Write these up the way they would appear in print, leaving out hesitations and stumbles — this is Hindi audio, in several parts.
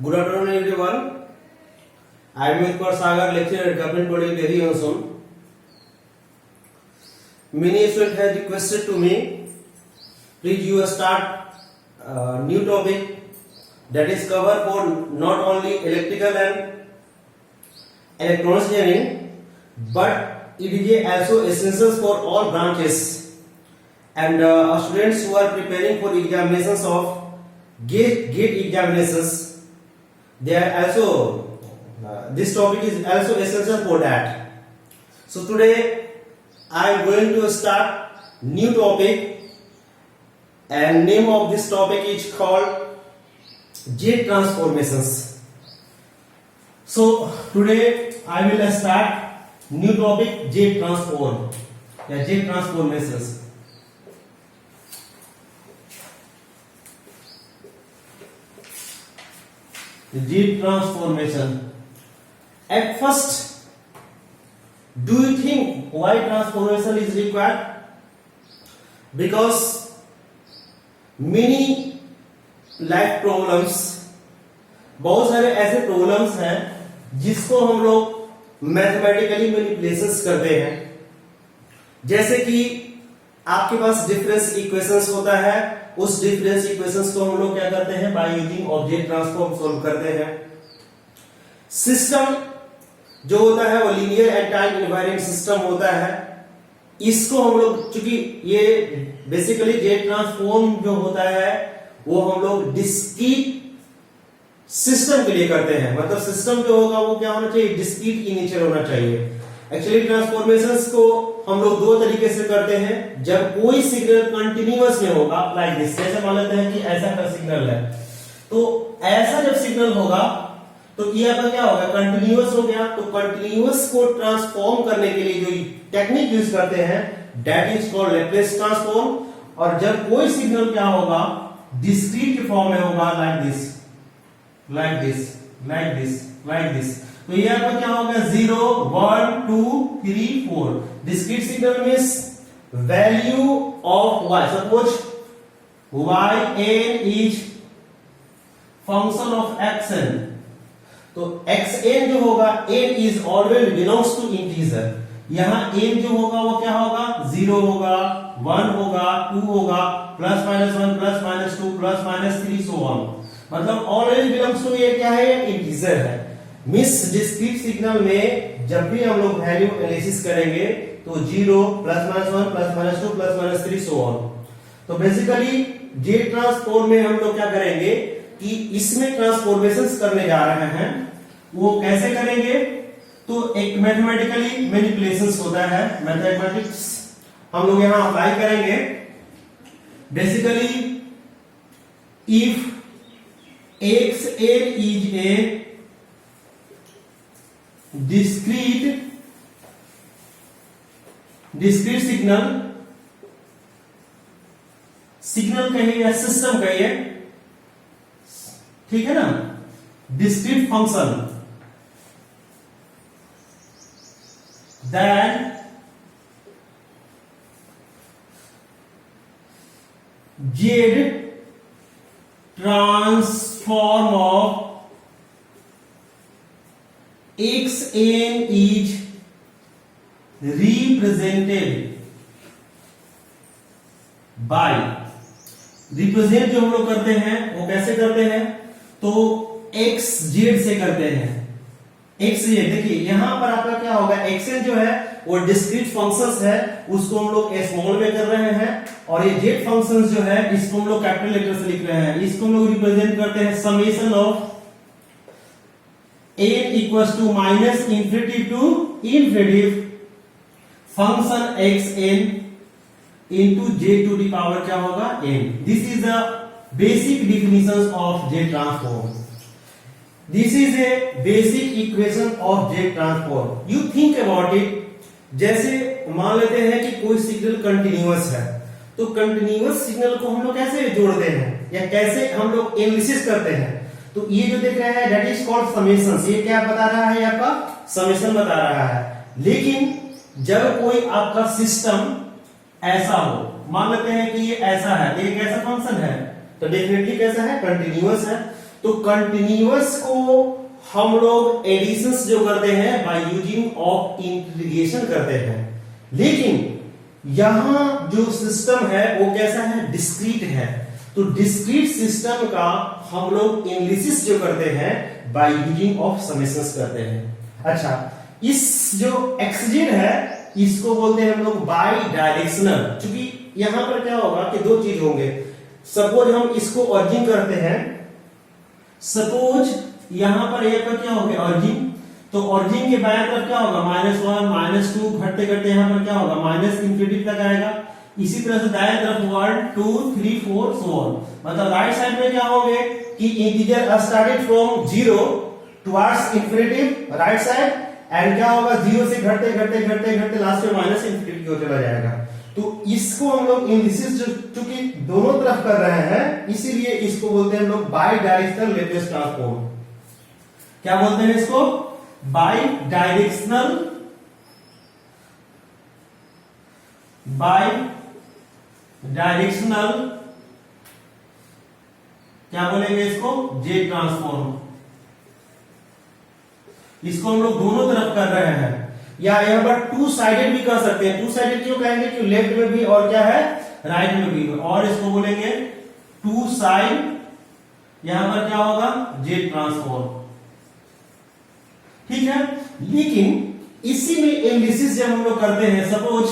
Good afternoon, everyone. I am Mithpal Sagar, lecturer at Government College, Delhi, Assam. Many students have requested to me, please you start new topic that is cover for not only electrical and electronics engineering, but it is also essentials for all branches. And students who are preparing for examinations of GATE examinations, they are also this topic is also essential for that. So today I am going to start new topic, and name of this topic is called jet transformations. So today I will start new topic jet transformations. Jet transformation. At first, do you think why transformation is required? Because many life problems, बहुत सारे ऐसे प्रॉब्लम्स हैं जिसको हम लोग मैथमेटिकली मैनिपुलेशंस करते हैं. जैसे कि आपके पास डिफरेंस इक्वेशंस होता है, उस डिफरेंस इक्वेशंस को हम लोग क्या करते हैं, by using object transform solve करते हैं. सिस्टम जो होता है वो लीनियर एंड टाइम इनवायरेंट सिस्टम होता है. इसको हम लोग, चूंकि ये बेसिकली जेट ट्रांसफॉर्म जो होता है वो हम लोग डिस्क्रीट सिस्टम के लिए करते हैं. मतलब सिस्टम जो होगा वो क्या होना चाहिए, डिस्क्रीट इन नेचर होना चाहिए. एक्चुअली ट्रांसफॉर्मेशंस को हम लोग दो तरीके से करते हैं. जब कोई सिग्नल कंटिन्यूअस में होगा, लाइक दिस, जैसे मान लेते हैं कि ऐसा का सिग्नल है, तो ऐसा जब सिग्नल होगा तो ये आपका क्या होगा, कंटिन्यूअस हो गया. तो कंटिन्यूअस को ट्रांसफॉर्म करने के लिए जो टेक्निक यूज करते हैं that is called Laplace transform. और जब कोई सिग्नल क्या होगा, डिस्क्रीट फॉर्म में होगा, like this, like this, like this, like this, तो ये आपका क्या होगा, 0 1 2 3 4. Discrete signal means value of y. Suppose yn is function of xn, तो xn जो होगा, n is always belongs to integer. यहां n जो होगा वो क्या होगा, 0 होगा, 1 होगा, 2 होगा, plus minus 1, plus minus 2, plus minus 3, so on. मतलब ऑलवेज बिलोंग्स टू ये क्या है, इंटीजर है. मिस डिस्क्रीट सिग्नल में जब भी हम लोग वैल्यू एनालिसिस करेंगे तो 0, plus minus 1, plus minus 2, plus minus 3, so on. तो बेसिकली जेट ट्रांसफॉर्म में हम लोग क्या करेंगे कि इसमें ट्रांसफॉर्मेशंस करने जा रहे हैं. वो कैसे करेंगे, तो एक मैथमेटिकली मैनिपुलेशंस होता है. मैथमेटिक्स हम लोग यहां अप्लाई करेंगे. Basically if xn is a discrete signal कहिए या सिस्टम कहिए, ठीक है ना, discrete function, then z transform of xn is represented by, represent जो हम लोग करते हैं वो कैसे करते हैं, तो xz से करते हैं. xz देखिए यहां पर आपका क्या होगा, xn जो है वो डिस्क्रीट फंक्शंस है, उसको हम लोग स्मॉल में कर रहे हैं. और ये जेट फंक्शंस जो है इसको हम लोग कैपिटल लेटर से लिख रहे हैं. इसको हम लोग रिप्रेजेंट करते हैं summation of n equals to minus infinity to infinity function xn into j to the power क्या होगा, n. This is the basic definitions of jet transform. This is a basic equation of jet transform. You think about it. जैसे मान लेते हैं कि कोई सिग्नल कंटिन्यूअस है, तो कंटिन्यूअस सिग्नल को हम लोग कैसे जोड़ते हैं या कैसे हम लोग एनालिसिस करते हैं. तो ये जो देख रहे हैं दैट इज कॉल्ड समेशन. ये क्या बता रहा है, आपका समेशन बता रहा है. लेकिन जब कोई आपका सिस्टम ऐसा हो, मान लेते हैं कि ये ऐसा है, एक ऐसा फंक्शन है, तो डेफिनेटली कैसा है, कंटिन्यूअस है. तो कंटिन्यूअस को हम लोग एडिशंस जो करते हैं बाय यूजिंग ऑफ इंटीग्रेशन करते हैं, लेकिन यहां जो सिस्टम है वो कैसा है, डिस्क्रीट है। तो डिस्क्रीट सिस्टम का हम लोग एनालिसिस जो करते हैं बाय यूजिंग ऑफ समेशंस करते हैं। अच्छा, इस जो एक्सजेड है इसको बोलते हैं हम लोग बाय डायरेक्शनल। क्योंकि यहां पर क्या होगा कि दो चीज होंगे। सपोज हम इसको ऑरिजिन करते हैं, सपोज यहां पर एक पर क्या हो गया ऑरिजिन, तो ऑरिजिन के बाएं तरफ क्या होगा -1 -2 घटते घटते यहां पर क्या होगा माइनस इंफिनिटी तक आएगा। इसी तरह से दाएं तरफ 1 2 3 4 सो ऑन। मतलब राइट साइड में क्या होंगे कि integer started from 0 towards infinity right side, and क्या होगा 0 से घटते घटते घटते घटते लास्ट में माइनस इंफिनिटी की ओर चला जाएगा। तो इसको हम लोग एनालिसिस चूंकि दोनों तरफ कर रहे हैं, इसीलिए इसको बोलते हैं हम लोग बाई डायरेक्शनल लैप्लेस ट्रांसफॉर्म। क्या बोलते हैं इसको, बाई डायरेक्शनल क्या बोलेंगे इसको, जेड ट्रांसफॉर्म। इसको हम लोग दोनों तरफ कर रहे हैं, या यहां पर टू साइडेड भी कर सकते हैं। टू साइडेड क्यों कहेंगे, क्योंकि लेफ्ट में भी और क्या है राइट में भी, और इसको बोलेंगे टू साइड, यहां पर क्या होगा जेड ट्रांसफॉर्म। ठीक है, लेकिन इसी में एनालिसिस जब हम लोग करते हैं, सपोज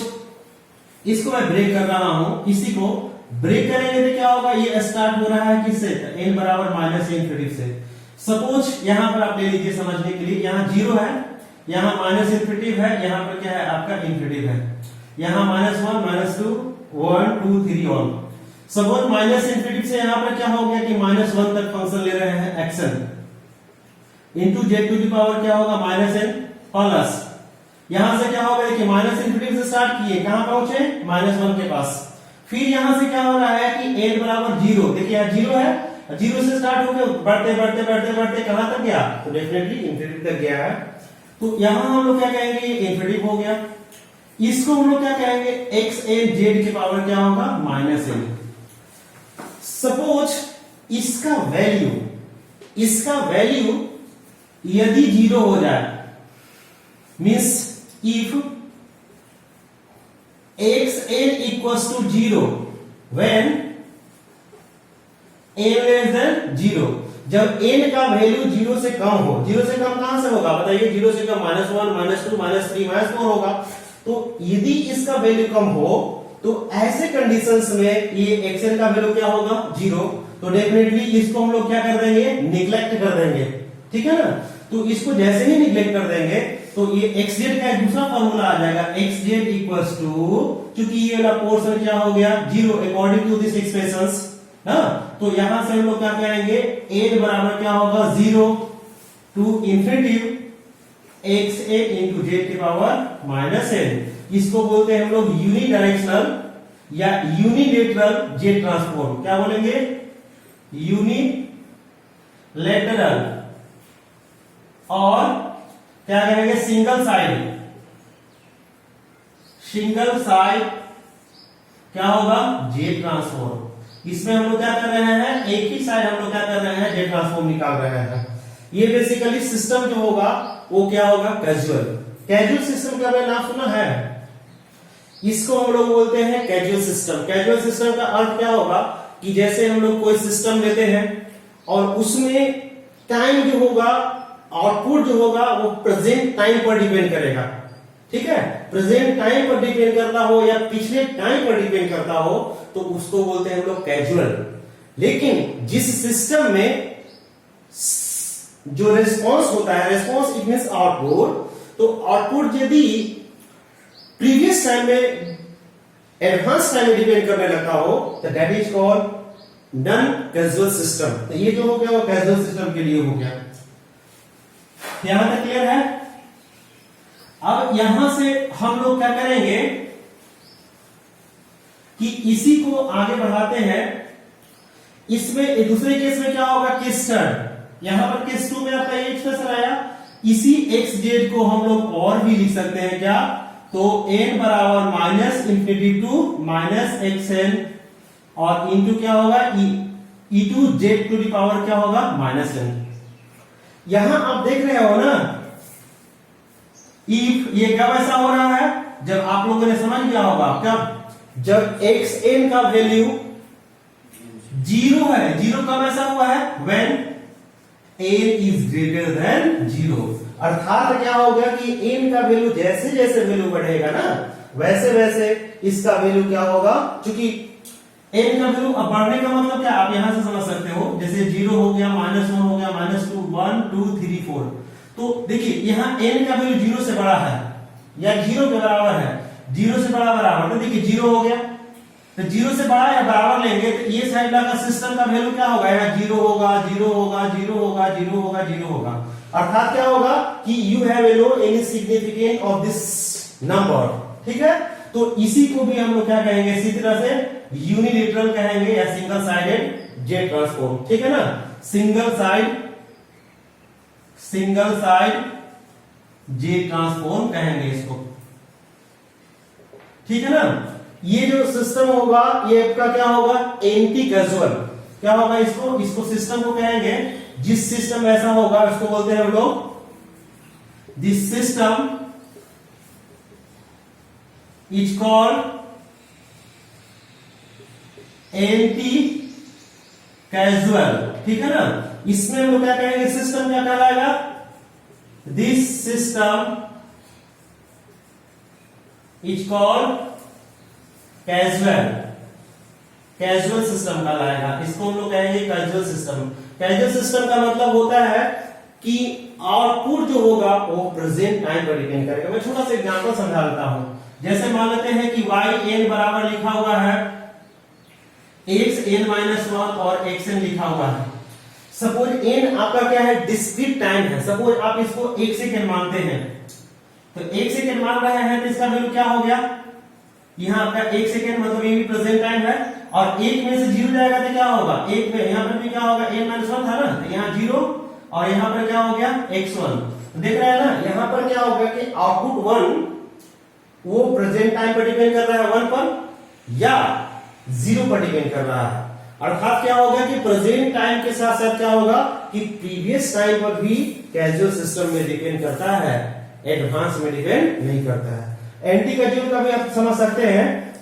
इसको मैं ब्रेक कर रहा हूं, इसी को ब्रेक करेंगे तो क्या होगा, ये स्टार्ट हो रहा है किससे, n बराबर माइनस इंफिनिटी से। सपोज यहां पर आप ले लीजिए समझने के लिए, यहां 0 है, यहां माइनस इंफिनिटी है, यहां पर क्या है आपका इंफिनिटी है, यहां -1 -2 1 2 3 ऑन। सपोज माइनस इंफिनिटी से यहां पर क्या हो गया कि -1 तक फंक्शन ले रहे हैं action into Z to the power क्या होगा -n प्लस, यहां से क्या होगा कि माइनस इंफिनिटी से स्टार्ट किए, कहां पहुंचे -1 के पास। फिर यहां से क्या हो रहा है कि n बराबर 0, देखिए यहां 0 है, 0 से स्टार्ट हो गया, बढ़ते बढ़ते बढ़ते बढ़ते कहां तक गया, तो डेफिनेटली इंफिनिटी तक गया है। तो यहां हम लोग क्या कहेंगे, ये इंफिनिटी हो गया। इसको हम लोग क्या कहेंगे, x n जेड की पावर क्या होगा -n। सपोज इसका वैल्यू यदि 0 हो जाए, means if xn equals to 0 when n less than 0, जब n का वैल्यू 0 से कम हो, 0 से कम कहां से होगा बताइए, 0 से कम -1 -2 -3 -4 होगा। तो यदि इसका वैल्यू कम हो तो ऐसे कंडीशंस में ये xn का वैल्यू क्या होगा 0, तो डेफिनेटली इसको हम लोग क्या कर देंगे, निग्लेक्ट कर देंगे। ठीक है ना, तो इसको जैसे ही निग्लेक्ट कर देंगे तो ये xz का एक दूसरा फॉर्मूला आ जाएगा, xz इक्वल्स टू, क्योंकि ये वाला पोर्शन क्या हो गया 0 अकॉर्डिंग टू दिस एक्सप्रेशंस ना, तो यहां से हम लोग क्या करेंगे, n बराबर क्या होगा 0 to infinity xa into Z की पावर -n। इसको बोलते हैं हम लोग यूनिडायरेक्शनल या यूनिलेटरल जेड ट्रांसफॉर्म। क्या बोलेंगे, यूनिलेटरल, और क्या कहेंगे सिंगल साइड क्या होगा, जेड ट्रांसफॉर्म। इसमें हम लोग क्या कर रहे हैं, एक ही साइड हम लोग क्या कर रहे हैं, जेड ट्रांसफॉर्म निकाल रहे हैं। ये बेसिकली सिस्टम जो होगा वो क्या होगा, कैजुअल सिस्टम का आपने नाम सुना है, इसको हम लोग बोलते हैं कैजुअल सिस्टम। कैजुअल सिस्टम का अर्थ क्या होगा कि जैसे हम लोग कोई सिस्टम लेते हैं और उसमें टाइम जो होगा, आउटपुट जो होगा वो प्रेजेंट टाइम पर डिपेंड करेगा। ठीक है, प्रेजेंट टाइम पर डिपेंड करता हो या पिछले टाइम पर डिपेंड करता हो तो उसको बोलते हैं हम लोग कैजुअल। लेकिन जिस सिस्टम में जो रिस्पांस होता है, रिस्पांस इट मींस आउटपुट, तो आउटपुट यदि प्रीवियस टाइम में एडवांस टाइम में डिपेंड करने लगता हो तो that is called non casual system. तो ये जो हो गया वो कैजुअल सिस्टम के लिए हो गया। यहां तक क्लियर है। अब यहां से हम लोग क्या करेंगे कि इसी को आगे बढ़ाते हैं। इसमें दूसरे केस में क्या होगा, केस थर्ड, यहां पर केस 2 में आपका ये एक्सप्रेशन आया, इसी एक्स जेड को हम लोग और भी लिख सकते हैं क्या, तो n बराबर minus infinity to minus X N और इंटू क्या होगा e⁻⁷ क्या होगा -n। यहां आप देख रहे हो ना, इफ ये कब ऐसा हो रहा है, जब आप लोगों ने समझ लिया होगा क्या, जब xn का वैल्यू 0 है। 0 कब ऐसा हुआ है, when n is greater than 0। अर्थात क्या होगा कि n का वैल्यू जैसे जैसे वैल्यू बढ़ेगा ना, वैसे वैसे इसका वैल्यू क्या होगा, क्योंकि n का वैल्यू अब बढ़ने का मतलब क्या, आप यहां से समझ सकते हो, जैसे 0 हो गया, -1 हो गया, -2, 1 2 3 4। तो देखिए यहां n का वैल्यू 0 से बड़ा है या 0 के बराबर है, 0 से बड़ा बराबर, तो देखिए 0 हो गया, तो 0 से बड़ा या बराबर लेंगे तो ये साइड का सिस्टम का वैल्यू क्या होगा, यहाँ 0 होगा, 0 होगा, 0 होगा, 0 होगा, 0 होगा। अर्थात क्या होगा कि you have no any significant of this number, ठीक है। तो इसी को भी हम लोग क्या कहेंगे, इसी तरह से यूनिलेटरल कहेंगे या सिंगल साइडेड जेड ट्रांसफॉर्म, ठीक है ना। सिंगल साइड जेड ट्रांसफॉर्म कहेंगे इसको, ठीक है ना। ये जो सिस्टम होगा ये आपका क्या होगा, एंटी कैजुअल, क्या होगा, इसको सिस्टम को कहेंगे, जिस सिस्टम ऐसा होगा उसको बोलते हैं हम लोग, this system is called anti casual, ठीक है ना। इसमें हम लोग क्या कहेंगे, सिस्टम क्या कहलाएगा, this system is called casual system कहलाएगा, इसको हम लोग कहेंगे कैजुअल सिस्टम। कैजुअल सिस्टम का मतलब होता है कि आउटपुट जो होगा वो प्रेजेंट टाइम पर डिपेंड करेगा। मैं छोटा सा एग्जांपल समझा देता हूं, जैसे मान लेते हैं कि yn बराबर लिखा हुआ है xn-1 और xn लिखा हुआ है। सपोज n आपका क्या है, डिस्क्रीट टाइम है, सपोज आप इसको 1 सेकेंड मानते हैं, तो 1 सेकेंड मान रहे हैं तो इसका वैल्यू क्या हो गया, यहाँ आपका 1 सेकेंड मतलब ये भी प्रेजेंट टाइम है, और 1 में से 0 जाएगा तो क्या होगा, 1 में यहाँ पर भी क्या होगा, n-1 था ना, तो यहाँ 0 और यहाँ पर क्या हो गया x1। तो देख रहे हैं ना, यहाँ पर क्या होगा कि आउटपुट 1 वो प्रेजेंट टाइम पर डिपेंड कर रहा है 1 पर या 0 पर डिपेंड कर रहा है। अर्थात क्या होगा कि प्रेजेंट टाइम के साथ साथ क्या होगा कि प्रीवियस टाइम पर भी कैजुअल सिस्टम में डिपेंड करता है, एडवांस में डिपेंड नहीं करता है। एंटी कैजुअल का भी आप समझ सकते हैं।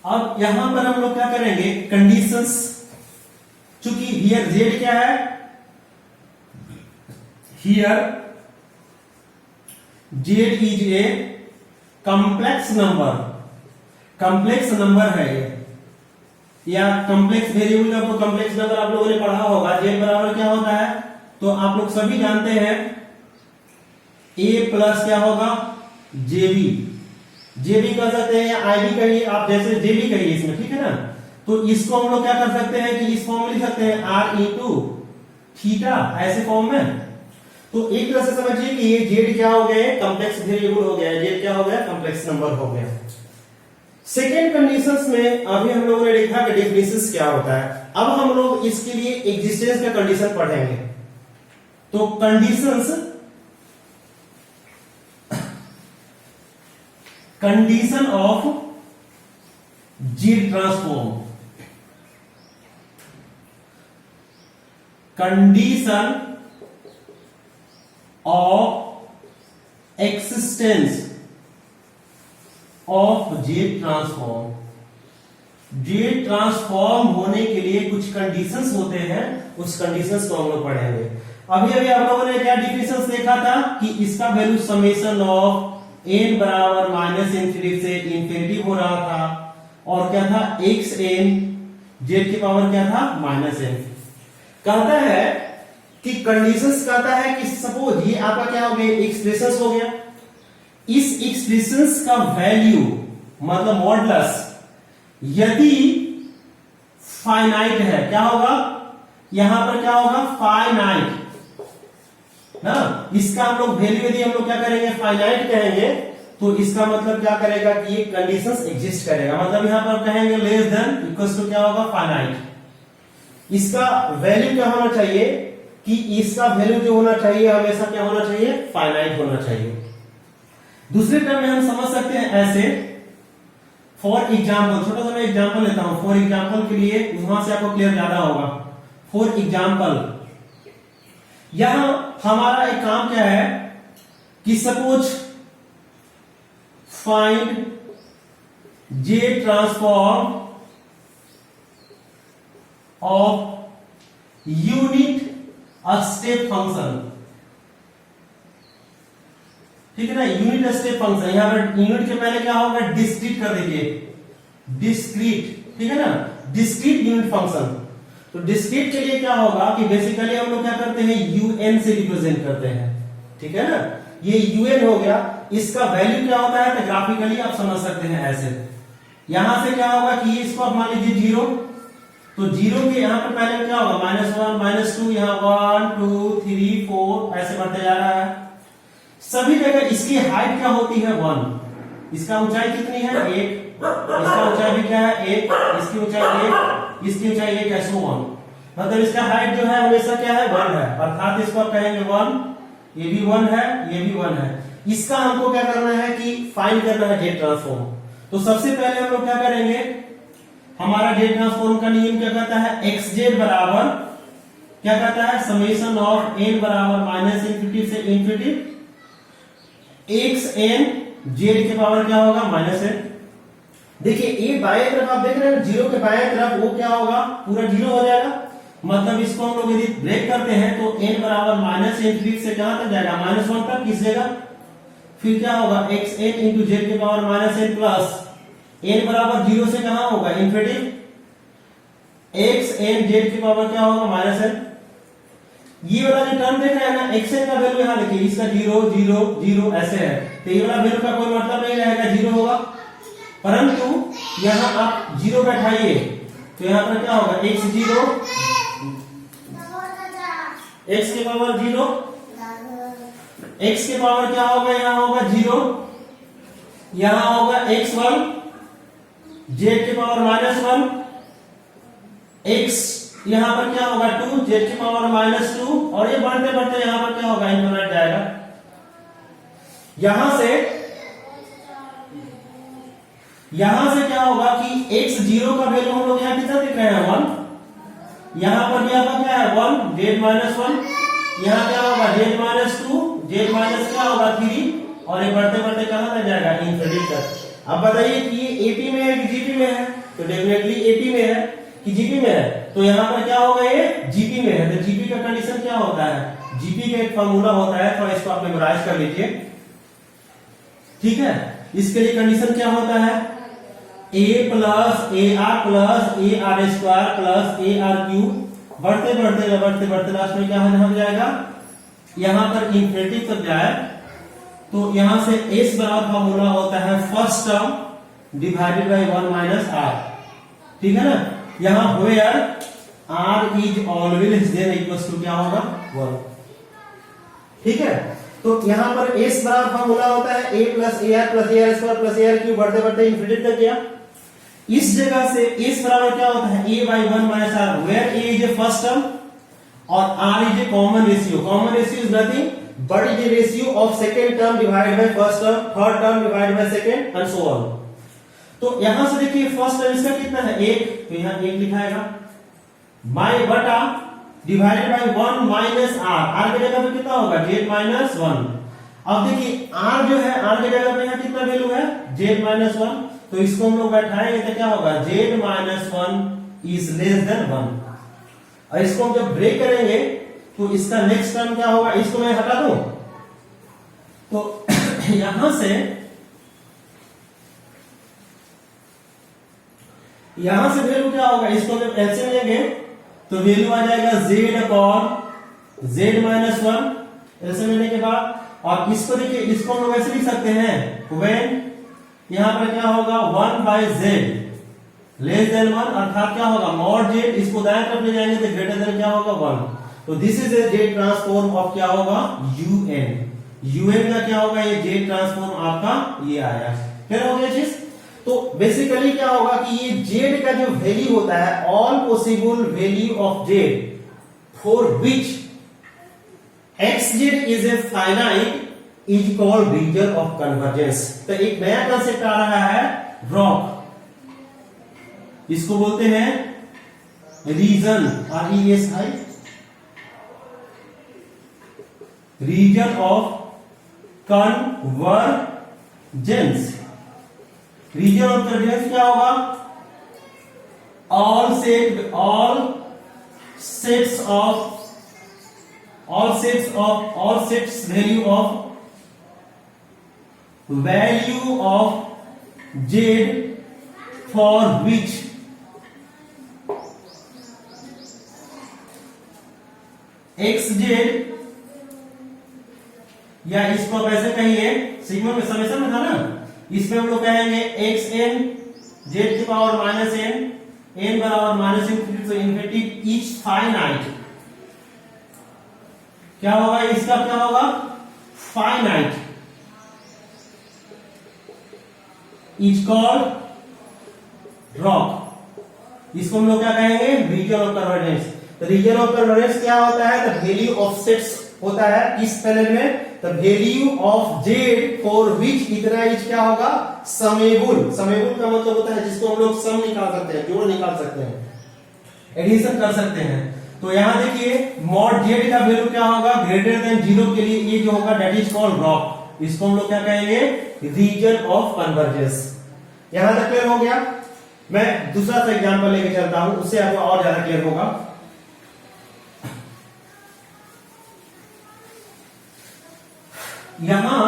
अब यहां पर हम लोग क्या करेंगे, कंडीशंस, चूंकि हियर जेड क्या है, here Z is a complex number है ये, या कॉम्प्लेक्स वेरिएबल का कॉम्प्लेक्स नंबर आप लोगों ने पढ़ा होगा। जेड बराबर क्या होता है, तो आप लोग सभी जानते हैं ए प्लस क्या होगा, जेबी कर सकते हैं या आईडी कहिए, आप जैसे जेबी कहिए इसमें, ठीक है ना। तो इसको हम लोग क्या कर सकते हैं कि इस फॉर्म में लिख सकते हैं आर इंटू थीटा, ऐसे फॉर्म में। तो एक तरह से समझिए कि ये जेड क्या हो गया, कॉम्प्लेक्स वेरिएबल हो गया, जेड क्या हो गया, कॉम्प्लेक्स नंबर हो गया। सेकेंड कंडीशंस में अभी हम लोगों ने देखा कि डेफिनेशंस क्या होता है। अब हम लोग इसके लिए एग्जिस्टेंस का कंडीशन पढ़ेंगे। तो condition of Z transform, condition of existence of Z transform. Z transform होने के लिए कुछ कंडीशंस होते हैं, उस कंडीशंस को हम लोग पढ़ेंगे। अभी आप लोगों ने क्या डिफिनेशंस देखा था कि इसका वैल्यू समेशन ऑफ n बराबर -∞ से इंफिनिटी हो रहा था, और क्या था xn जेड की पावर क्या था -n। कहता है कि कंडीशंस कहता है कि सपोज ये आपका क्या हो गया, एक्सप्रेशंस हो गया, इस एक्सप्रेशंस का वैल्यू मतलब मॉडुलस यदि फाइनाइट है, क्या होगा, यहां पर क्या होगा, फाइनाइट ना। इसका हम लोग वैल्यू यदि हम लोग क्या करेंगे, फाइनाइट कहेंगे, तो इसका मतलब क्या करेगा कि ये कंडीशंस एग्जिस्ट करेगा, मतलब यहां पर कहेंगे लेस देन इक्वल्स टू क्या होगा, फाइनाइट। इसका वैल्यू क्या होना चाहिए कि इसका वैल्यू जो होना चाहिए हमेशा क्या होना चाहिए, फाइनाइट होना चाहिए। दूसरे टर्म में हम समझ सकते हैं ऐसे, फॉर एग्जाम्पल, छोटा सा मैं एग्जाम्पल लेता हूं फॉर एग्जाम्पल के लिए, वहां से आपको क्लियर ज्यादा होगा। फॉर एग्जाम्पल यहां हमारा एक काम क्या है कि suppose find J transform of unit step function, ठीक है ना, यूनिट स्टेप फंक्शन। यहां पर यूनिट के पहले क्या होगा, डिस्क्रीट कर दीजिए, डिस्क्रीट, ठीक है ना, डिस्क्रीट यूनिट फंक्शन। तो डिस्क्रीट के लिए क्या होगा कि बेसिकली हम लोग क्या करते हैं, यूएन से रिप्रेजेंट करते हैं, ठीक है ना, ये यूएन हो गया। इसका वैल्यू क्या होता है, तो ग्राफिकली आप समझ सकते हैं ऐसे। यहां से क्या होगा कि इसको आप मान लीजिए 0, तो 0 के यहां पर पहले क्या होगा, -1 -2, यहां 1 2 3 4 ऐसे बढ़ते जा रहा है। सभी जगह इसकी हाइट क्या होती है, 1। इसका ऊंचाई कितनी है, 1। इसका ऊंचाई भी क्या है, 1। इसकी ऊंचाई 1, इसकी ऊंचाई 1 है, सो ऑन। मतलब इसका हाइट जो है हमेशा क्या है, 1 है, अर्थात इसको आप कहेंगे 1, ये भी 1 है, ये भी 1 है। इसका हमको क्या करना है कि फाइंड करना है जेड ट्रांसफॉर्म। तो सबसे पहले हम लोग क्या करेंगे, हमारा जेड ट्रांसफॉर्म का नियम क्या कहता है, एक्स जेड बराबर क्या कहता है, समेशन ऑफ एन बराबर -∞ से इंफिनिटी एक्स एन जेड के पावर क्या होगा, -n। देखिए ये बाएं तरफ आप देख रहे हैं, 0 के बाएं तरफ वो क्या होगा, पूरा 0 हो जाएगा। मतलब इसको हम लोग यदि ब्रेक करते हैं तो n बराबर -∞ से कहां तक जाएगा, -1 तक। किस जगह फिर क्या होगा, एक्स एन इंटू जेड के पावर -n प्लस n बराबर 0 से कहां होगा, इंफिनिटी, एक्स एन जेड के पावर क्या होगा, -n। ये वाला जो टर्म देख रहे हैं ना, एक्स एन का वैल्यू यहां देखिए, इसका 0 0 0 ऐसे है, तो ये वाला वैल्यू का कोई मतलब नहीं रहेगा, 0 होगा। परंतु यहां आप 0 बैठाइए तो यहां पर क्या होगा, x 0, x के पावर 0, x के पावर क्या होगा, यहां होगा 0, यहां होगा x1, z के पावर -1, x यहां पर क्या होगा 2, z के पावर -2, और ये बढ़ते बढ़ते यहां पर क्या होगा, इनफिनिट जाएगा। यहां से क्या होगा कि x0 का वैल्यू हम लोग यहां कितना देख रहे हैं, 1। यहां पर भी आपका क्या है, 1, z -1, यहां क्या होगा, z -2, z माइनस क्या होगा 3, और ये बढ़ते बढ़ते कहां तक जाएगा, इंफिनिटी तक। अब बताइए कि ये एपी में है कि जीपी में है, तो डेफिनेटली एपी में है कि जीपी में है, तो यहां पर क्या होगा, ये जीपी में है। तो जीपी का कंडीशन क्या होता है, जीपी का एक फॉर्मूला होता है, थोड़ा इसको आप मेमोराइज कर लीजिए, ठीक है। इसके लिए कंडीशन क्या होता है, a plus A R plus A R square plus A R cube, बढ़ते बढ़ते लास्ट में क्या हो जाएगा, यहां पर इंफिनिटी तक जाए। तो यहां से s बराबर फॉर्मूला होता है first term divided by 1 minus R, ठीक है ना। यहां where r is always there equals to क्या होगा, 1, ठीक है। तो यहां पर s बराबर फॉर्मूला होता है a plus A R plus A R square plus A R cube, बढ़ते बढ़ते इंफिनिटी तक गया। इस जगह से s बराबर क्या होता है, a by 1 minus R, where a is a first term और r is a common ratio. Common ratio is nothing but is a ratio of second term divided by first term, third term divided by second and so on. तो यहां से देखिए फर्स्ट टर्म इसका कितना है, 1, तो यहां 1 लिखाएगा, बाय बटा divided by 1 minus R, R की जगह पे कितना होगा, z माइनस 1। अब देखिए r जो है, r की जगह पे यहां कितना वैल्यू है, z माइनस 1, तो इसको हम लोग बैठाएंगे तो क्या होगा, z minus 1 is less than 1। और इसको हम जब ब्रेक करेंगे तो इसका नेक्स्ट टर्म क्या होगा, इसको मैं हटा दूं तो यहां से वैल्यू क्या होगा, इसको जब ऐसे लेंगे तो वैल्यू आ जाएगा z अपॉन z माइनस 1 ऐसे लेने के बाद। और इसको देखिए, इसको हम लोग ऐसे लिख सकते हैं, व्हेन यहां पर क्या होगा 1 बाय z लेस देन 1, अर्थात क्या होगा मॉड z, इसको दाएं तरफ ले जाएंगे तो ग्रेटर देन क्या होगा 1। तो this is a z transform of क्या होगा, un का क्या होगा, ये z ट्रांसफॉर्म आपका ये आया। फिर हो गया चीज। तो बेसिकली क्या होगा कि ये z का जो वैल्यू होता है, all possible value of z for which xz is a finite is called region of convergence. तो एक नया कंसेप्ट आ रहा है रॉक, इसको बोलते हैं region, RESI, region of convergence. Region of convergence क्या होगा? all sets value of z for which xz, या इसको आप ऐसे कहिए, सिग्मा में समेशन में था ना, इसमें हम लोग कहेंगे xn z की पावर माइनस n, n बराबर माइनस इंफिनिटी इच फाइनाइट। क्या होगा इसका? क्या होगा? Finite is called ROC. इसको हम लोग क्या कहेंगे? Region of convergence. तो रीजन ऑफ कन्वर्जेंस क्या होता है? द वैल्यू ऑफ सेट्स होता है इस पैनल में, the value of Z for which इतना इज क्या होगा? समेबुल। समेबुल का मतलब होता है जिसको हम लोग सम निकाल सकते हैं, जोड़ निकाल सकते हैं, एडिशन कर सकते हैं। तो यहां देखिए मॉड जेड का वैल्यू क्या होगा? ग्रेटर देन 0 के लिए ये जो होगा दैट इज कॉल्ड रॉक। इसको हम लोग क्या कहेंगे? Region of convergence. यहां तक क्लियर हो गया? मैं दूसरा सा एग्जांपल लेके चलता हूं, उससे आपको और ज्यादा क्लियर होगा। यहां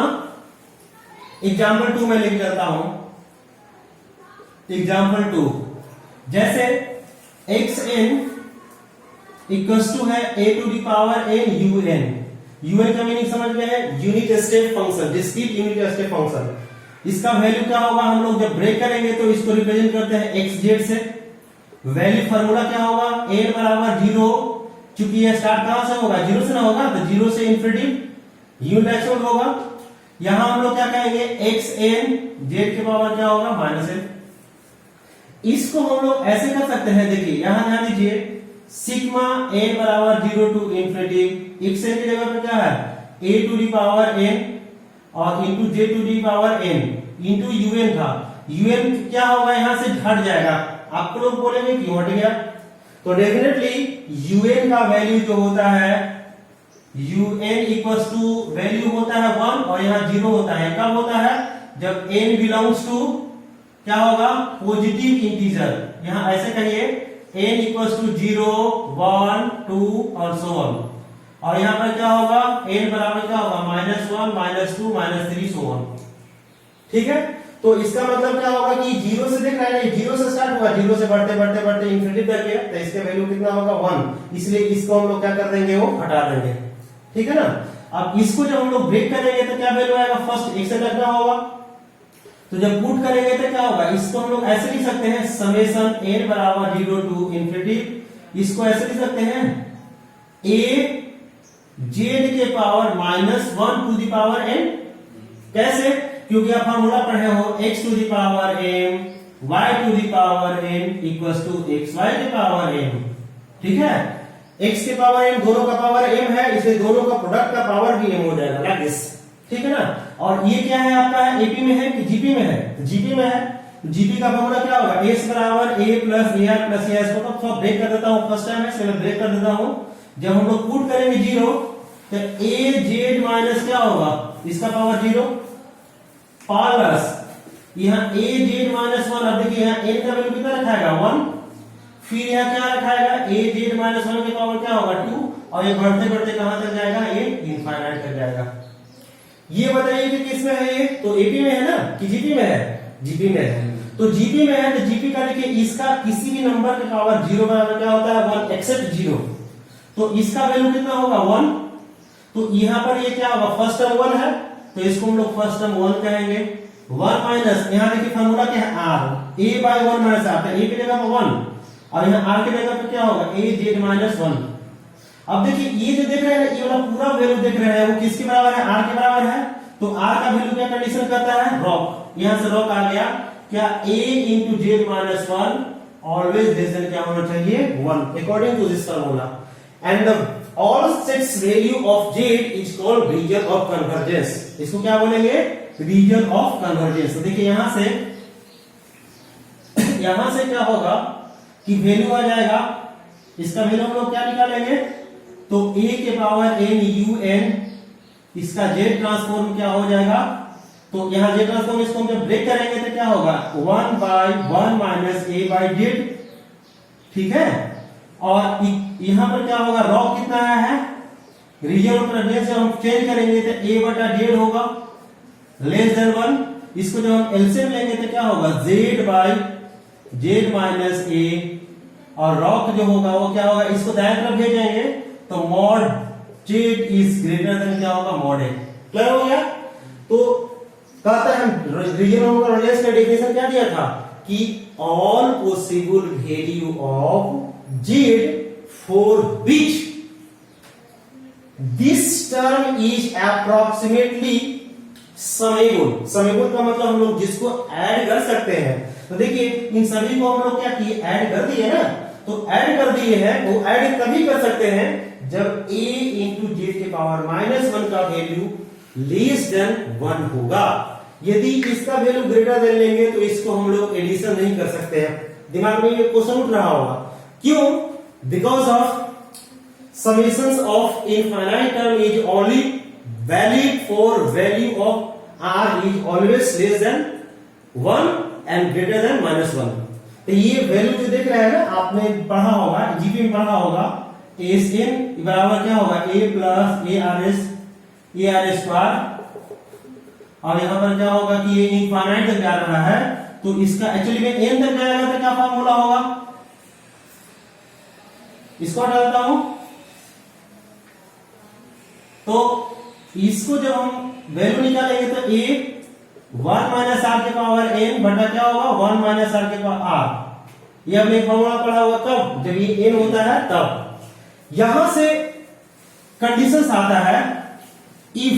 एग्जाम्पल 2 में लेके चलता हूं। एग्जाम्पल 2 जैसे xn इक्वल्स टू है a to the power n un। un का मीनिंग समझ गए हैं? Unit step function, discrete unit step function. इसका वैल्यू क्या होगा? हम लोग जब ब्रेक करेंगे तो इसको रिप्रेजेंट करते हैं xz से। वैल्यू फार्मूला क्या होगा? n बराबर 0, चूंकि ये स्टार्ट कहां से होगा? 0 से ना होगा, तो 0 से इंफिनिटी यूनिट एक्सपोर्ट होगा। यहां हम लोग क्या कहेंगे? xn z के पावर क्या होगा? Minus n। इसको हम लोग ऐसे कर सकते हैं, देखिए यहां ध्यान दीजिए, सिग्मा n बराबर 0 टू इंफिनिटी, xn की जगह पे क्या है? a to the power n और into j to the power n into un था। un क्या होगा? यहां से घट जाएगा। आप लोग बोलेंगे क्यों हट गया? तो डेफिनेटली un का वैल्यू जो होता है un इक्वल्स टू वैल्यू होता है 1 और यहाँ 0 होता है। कब होता है? जब n बिलोंग्स टू क्या होगा? Positive integer. यहाँ ऐसे कहिए n इक्वल्स टू 0, 1, 2 और सो ऑन। और यहाँ पर क्या होगा? n बराबर क्या होगा? -1, -2, -3 सो ऑन। ठीक है? तो इसका मतलब क्या होगा कि 0 से देख रहे हैं, 0 से स्टार्ट हुआ, 0 से बढ़ते बढ़ते बढ़ते इंफिनिटी तक गया, तो इसका वैल्यू कितना होगा? 1। इसलिए इसको हम लोग क्या कर देंगे? वो हटा देंगे। ठीक है ना? अब इसको जब हम लोग ब्रेक करेंगे तो क्या वैल्यू आएगा? फर्स्ट x से क्या होगा? तो जब पुट करेंगे तो क्या होगा? इसको हम लोग ऐसे लिख सकते हैं, समेशन n बराबर 0 टू इंफिनिटी। इसको ऐसे लिख सकते हैं, a z के power -1 to the power n। कैसे? क्योंकि आप फॉर्मूला पढ़े हो, x to the power m y to the power n equals to xy के पावर m। ठीक है? x के पावर m दोनों का पावर m है, इसलिए दोनों का प्रोडक्ट का पावर भी m हो जाएगा, लाइक दिस। ठीक है ना? और ये क्या है आपका? एपी में है कि जीपी में है? जीपी में है। जीपी का फॉर्मूला क्या होगा? s बराबर a plus ar plus as को तो ब्रेक कर देता हूं, फर्स्ट टाइम है इसलिए मैं ब्रेक कर देता हूं। जब हम लोग पुट करेंगे 0 तो a z माइनस क्या होगा? इसका पावर 0 प्लस यहाँ a z माइनस 1। अब देखिए यहाँ n का वैल्यू कितना रखाएगा? 1। फिर यहाँ क्या रखाएगा? a z माइनस 1 के पावर क्या होगा? 2। और ये बढ़ते बढ़ते कहां तक जाएगा? ये इनफाइनाइट तक जाएगा। ये बताइए कि किस में है? ये तो एपी में है ना कि जीपी में है? जीपी में है। तो जीपी में है तो जीपी का देखिए इसका किसी भी नंबर के पावर 0 बराबर क्या होता है? 1 एक्सेप्ट 0। तो इसका वैल्यू कितना होगा? 1। तो यहाँ पर ये क्या होगा? फर्स्ट टर्म 1 है तो इसको हम लोग फर्स्ट टर्म 1 कहेंगे। 1 माइनस यहाँ देखिए फॉर्मूला क्या है? r a by 1 minus r। a की जगह पर 1 और यहाँ r की जगह पर क्या होगा? a z minus 1। अब देखिए ये जो देख रहे हैं, ये वाला पूरा वैल्यू देख रहे हैं, वो किसके बराबर है? r के बराबर है। तो r का वैल्यू क्या कंडीशन करता है? रॉक। यहां से रॉक आ गया क्या? a into Z minus 1 always less than क्या होना चाहिए? 1 according to this formula. And the all sets value of Z is called region of convergence. इसको क्या बोलेंगे? Region of convergence. तो देखिए यहां से यहां से क्या होगा कि वैल्यू आ जाएगा, इसका वैल्यू हम लोग क्या निकालेंगे, तो a के पावर n u n, इसका z ट्रांसफॉर्म क्या हो जाएगा, तो यहां z ट्रांसफॉर्म इसको हम जब ब्रेक करेंगे तो क्या होगा 1 by 1 minus a by z, ठीक है। और यहां पर क्या होगा, रॉ कितना है, रीजन ऑफ रेफरेंस से हम चेंज करेंगे तो a बटा z होगा लेस देन 1, इसको जब हम एलसीएम लेंगे तो क्या होगा z by z minus a, और रॉक जो होगा वो क्या होगा, इसको दाएं तरफ भेजेंगे तो mod z is greater then क्या होगा मॉड a। क्लियर हो गया। तो कहता है रीजन ऑफ रेफरेंस का डेफिनेशन क्या दिया था कि all possible value of z for which this term is approximately समेगुण। समेगुण का मतलब हम लोग जिसको ऐड कर सकते हैं, तो देखिए इन सभी को हम लोग क्या किए, ऐड कर दिए ना, तो ऐड कर दिए हैं, वो ऐड तभी कर सकते हैं जब a इंटू जेड के पावर -1 का वैल्यू लेस देन 1 होगा। यदि इसका वैल्यू ग्रेटर देन लेंगे तो इसको हम लोग एडिशन नहीं कर सकते हैं। दिमाग में ये क्वेश्चन उठ रहा होगा, क्यों, because of summations of infinite term is only valid for value of r is always less than 1 and greater than -1। तो ये वैल्यू जो देख रहे हैं ना, आपने पढ़ा होगा, जीपी में पढ़ा होगा, एसएन बराबर क्या होगा a plus A R square, और यहां पर क्या होगा कि ये इनफाइनाइट तक जा रहा है, तो इसका एक्चुअली में n तक जाएगा तो क्या फार्मूला होगा, इसको डालता हूं, तो इसको जब हम वैल्यू निकालेंगे तो a 1 माइनस आर के पावर n बटा क्या होगा 1 माइनस आर के पावर r। ये हमने फॉर्मूला पढ़ा होगा कब, जब ये n होता है तब। यहां से कंडीशन आता है if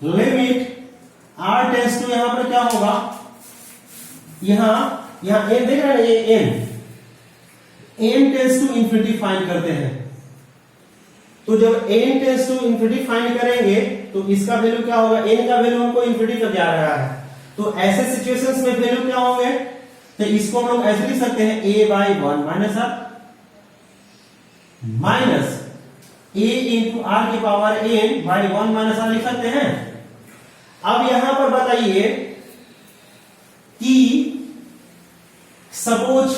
limit r tends to, यहां पर क्या होगा, यहां n देख रहे हैं, ये n tends to infinity find करते हैं, तो जब n tends to infinity find करेंगे तो इसका वैल्यू क्या होगा, n का वैल्यू हमको इंफिनिटी तक जा रहा है, तो ऐसे सिचुएशंस में वैल्यू क्या होंगे, तो इसको हम लोग ऐसे लिख सकते हैं a by 1 minus r minus a into r की power n by 1 minus r लिख सकते हैं। अब यहां पर बताइए कि सपोज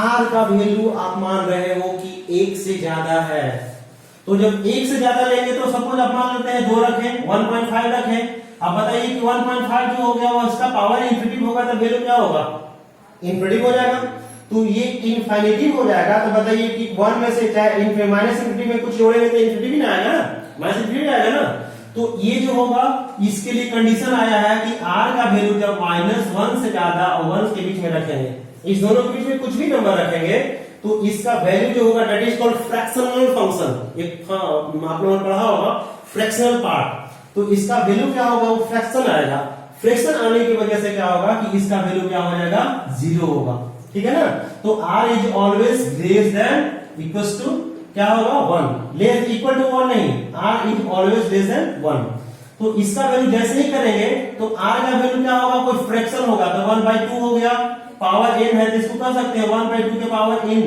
r का वैल्यू आप मान रहे हो कि 1 से ज्यादा है, तो जब 1 से ज्यादा लेंगे तो सपोज आप मान लेते हैं 2 रखें, 1.5 रखें, अब बताइए कि 1.5 जो हो गया वो इसका पावर इंफिनिटी होगा तो वैल्यू क्या होगा, इंफिनिटी हो जाएगा, तो ये इनफिनिटी हो जाएगा। तो बताइए कि 1 में से चाहे माइनस इंफिनिटी में कुछ जोड़ेंगे तो इंफिनिटी भी ना आएगा ना, माइनस इंफिनिटी आएगा ना, तो ये जो होगा इसके लिए कंडीशन आया है कि r का वैल्यू जब -1 से ज्यादा और 1 के बीच में रखेंगे, इस दोनों के बीच में कुछ भी नंबर रखेंगे तो इसका वैल्यू जो होगा that is called fractional function. एक आप लोगों ने पढ़ा होगा फ्रैक्शनल पार्ट, तो इसका वैल्यू क्या होगा, वो फ्रैक्शन आएगा। फ्रैक्शन आने की वजह से क्या होगा कि इसका वैल्यू क्या हो जाएगा, 0 होगा, ठीक है ना। तो r is always greater than equals to क्या होगा 1, लेस इक्वल टू 1 नहीं, r is always less than 1। तो इसका वैल्यू जैसे ही करेंगे तो r का वैल्यू क्या होगा, कोई फ्रैक्शन होगा तो 1/2 हो गया, पावर n है तो इसको कर सकते हैं 1/2 के पावर n,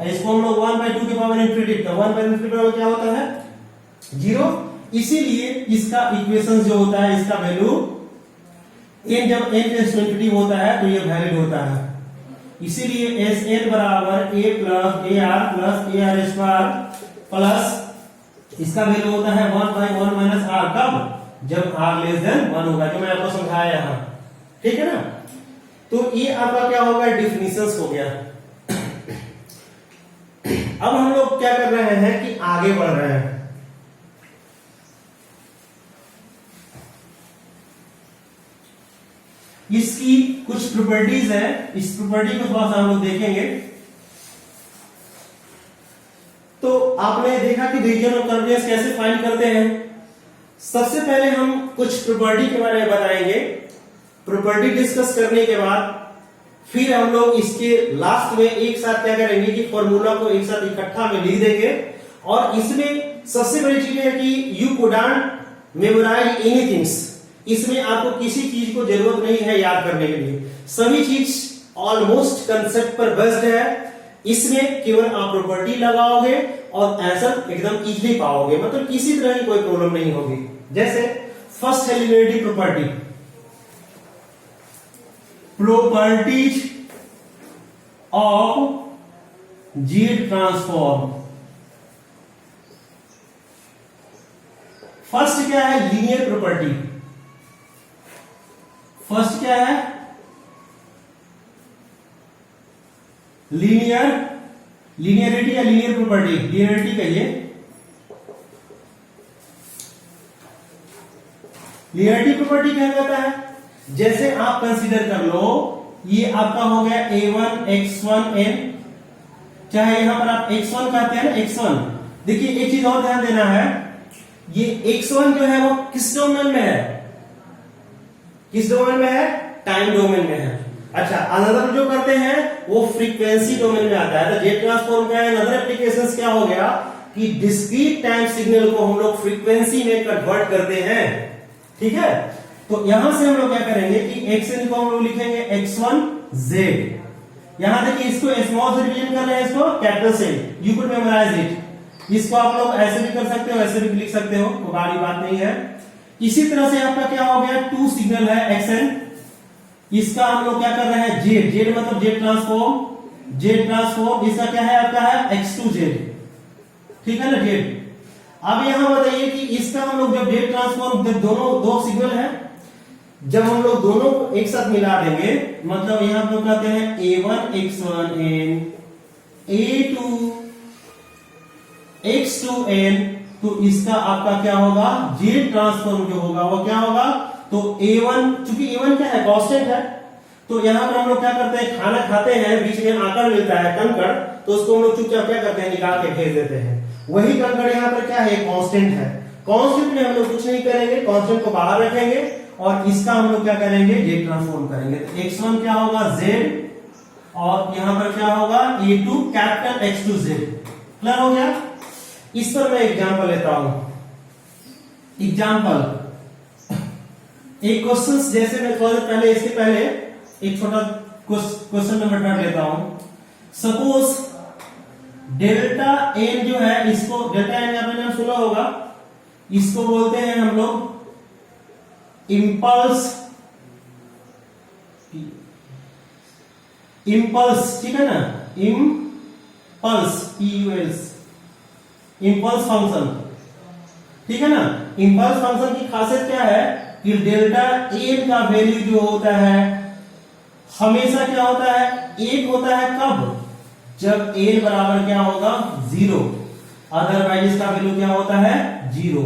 इसको हम लोग 1/2 के पावर इंफिनिटी, तो 1/2 के पावर क्या होता है 0। इसीलिए इसका इक्वेशन जो होता है इसका वैल्यू n जब n टेंड्स टू इंफिनिटी होता है तो ये वैलिड होता है। इसीलिए Sn बराबर a plus A R square plus इसका वैल्यू होता है 1/1 माइनस r, कब, जब r लेस देन 1 होगा, जो मैंने आपको समझाया यहां, ठीक है ना। तो ये आपका क्या होगा, डिफिनिशंस हो गया। अब हम लोग क्या कर रहे हैं कि आगे बढ़ रहे हैं। इसकी कुछ प्रॉपर्टीज है, इस प्रॉपर्टी को थोड़ा सा हम लोग देखेंगे। तो आपने देखा कि रीजन ऑफ कन्वर्जेंस कैसे फाइंड करते हैं। सबसे पहले हम कुछ प्रॉपर्टी के बारे में बताएंगे, प्रॉपर्टी डिस्कस करने के बाद फिर हम लोग इसके लास्ट में एक साथ क्या करेंगे कि फॉर्मूला को एक साथ इकट्ठा में लिख देंगे। और इसमें सबसे बड़ी चीज है कि यू कुडंट मेमोराइज एनीथिंग, इसमें आपको किसी चीज को जरूरत नहीं है याद करने के लिए, सभी चीज ऑलमोस्ट कंसेप्ट पर बेस्ड है। इसमें केवल आप प्रॉपर्टी लगाओगे और आंसर एकदम इजीली पाओगे, मतलब किसी तरह की कोई प्रॉब्लम नहीं होगी। जैसे फर्स्ट है linearity property, properties of Z transform. First क्या है? Linear property. फर्स्ट क्या है? लीनियरिटी या लीनियर प्रॉपर्टी, लीनियरिटी कहिए। लीनियरिटी प्रॉपर्टी क्या कहता है? जैसे आप कंसीडर कर लो, ये आपका हो गया a1 x1 n, चाहे यहां पर आप x1 कहते हैं ना, x1। देखिए एक चीज और ध्यान देना है, ये x1 जो है वो किस डोमेन में है? किस डोमेन में है? टाइम डोमेन में है। अच्छा, अनदर जो करते हैं वो फ्रीक्वेंसी डोमेन में आता है। तो जेड ट्रांसफॉर्म का अनदर एप्लीकेशंस क्या हो गया कि डिस्क्रीट टाइम सिग्नल को हम लोग फ्रीक्वेंसी में कन्वर्ट करते हैं, ठीक है। तो यहां से हम लोग क्या करेंगे कि xn को हम लोग लिखेंगे x1z। यहां देखिए इसको स्मॉल से रिप्रेजेंट कर रहे हैं, इसको कैपिटल से। You could memorize it. इसको आप लोग ऐसे भी कर सकते हो, ऐसे भी लिख सकते हो, कोई बड़ी बात नहीं है। इसी तरह से आपका क्या हो गया, टू सिग्नल है xn, इसका हम लोग क्या कर रहे हैं जेड, जेड मतलब जेड ट्रांसफॉर्म, जेड ट्रांसफॉर्म इसका क्या है आपका है x2z, ठीक है ना जेड। अब यहां बताइए कि इसका हम लोग जब जेड ट्रांसफॉर्म, जब दोनों दो सिग्नल है, जब हम लोग दोनों को एक साथ मिला देंगे, मतलब यहां पर कहते हैं a1 x1 n a2 x2 n, तो इसका आपका क्या होगा, जेड ट्रांसफॉर्म जो होगा वो क्या होगा, तो a1, चूंकि a1 क्या है, कांस्टेंट है, तो यहां पर हम लोग क्या करते हैं, खाना खाते हैं, बीच में आकार मिलता है कंकड़, तो उसको हम लोग चुपचाप क्या करते हैं, निकाल के फेंक देते हैं। वही कंकड़ यहाँ पर क्या है, कांस्टेंट है। कांस्टेंट में हम लोग कुछ नहीं करेंगे, कांस्टेंट को बाहर रखेंगे और इसका हम लोग क्या करेंगे, जेड ट्रांसफॉर्म करेंगे। तो x1 क्या होगा z, और यहां पर क्या होगा a2 कैपिटल x2z। क्लियर हो गया। इस पर मैं एग्जांपल लेता हूं। एग्जांपल एक क्वेश्चन, जैसे मैं थोड़ा पहले, इसके पहले एक छोटा क्वेश्चन नंबर 3 लेता हूं। सपोज डेल्टा एन जो है, इसको डेल्टा एन आपने नाम सुना होगा, इसको बोलते हैं हम लोग इम्पल्स, इम्पल्स, ठीक है ना, इम्पल्स पीयूएस, इम्पल्स फंक्शन, ठीक है ना। इम्पल्स फंक्शन की खासियत क्या है कि डेल्टा एन का वैल्यू जो होता है हमेशा क्या होता है, एक होता है। कब? जब एन बराबर क्या होगा, 0, अदरवाइज इसका वैल्यू क्या होता है, 0।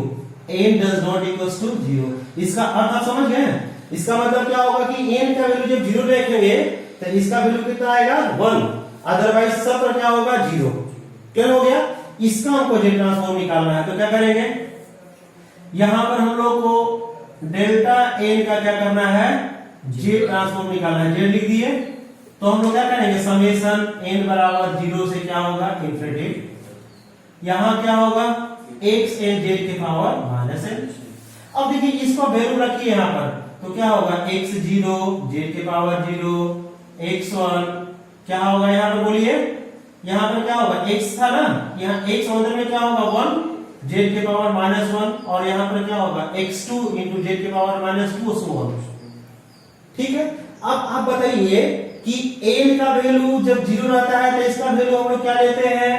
N does not equals to 0। इसका अर्थ आप समझ गए? इसका मतलब क्या होगा कि एन का वैल्यू जब 0 रखेंगे तो इसका वैल्यू कितना आएगा, 1, अदरवाइज सब पर क्या होगा, 0। क्लियर हो गया। इसका हमको जेड ट्रांसफॉर्म निकालना है, तो क्या करेंगे, यहां पर हम लोग को डेल्टा एन का क्या करना है, जेड ट्रांसफॉर्म निकालना है। जेड लिख दिए, तो हम लोग क्या करेंगे, समेशन एन बराबर 0 से क्या होगा, इन्फिनिटी। यहां क्या होगा, x एन जेड के पावर -n। अब देखिए इसको वैल्यू रखिए यहां पर, तो क्या होगा, x0 जेड के पावर 0, x1 क्या होगा, यहां पर बोलिए, यहां पर क्या होगा, x था ना, यहां x अंदर में क्या होगा, 1 जेड के पावर -1, और यहां पर क्या होगा, x2 इंटू जेड के पावर -2 सो ऑन। ठीक है। अब आप बताइए कि n का वैल्यू जब 0 रहता है तो इसका वैल्यू हम लोग क्या लेते हैं,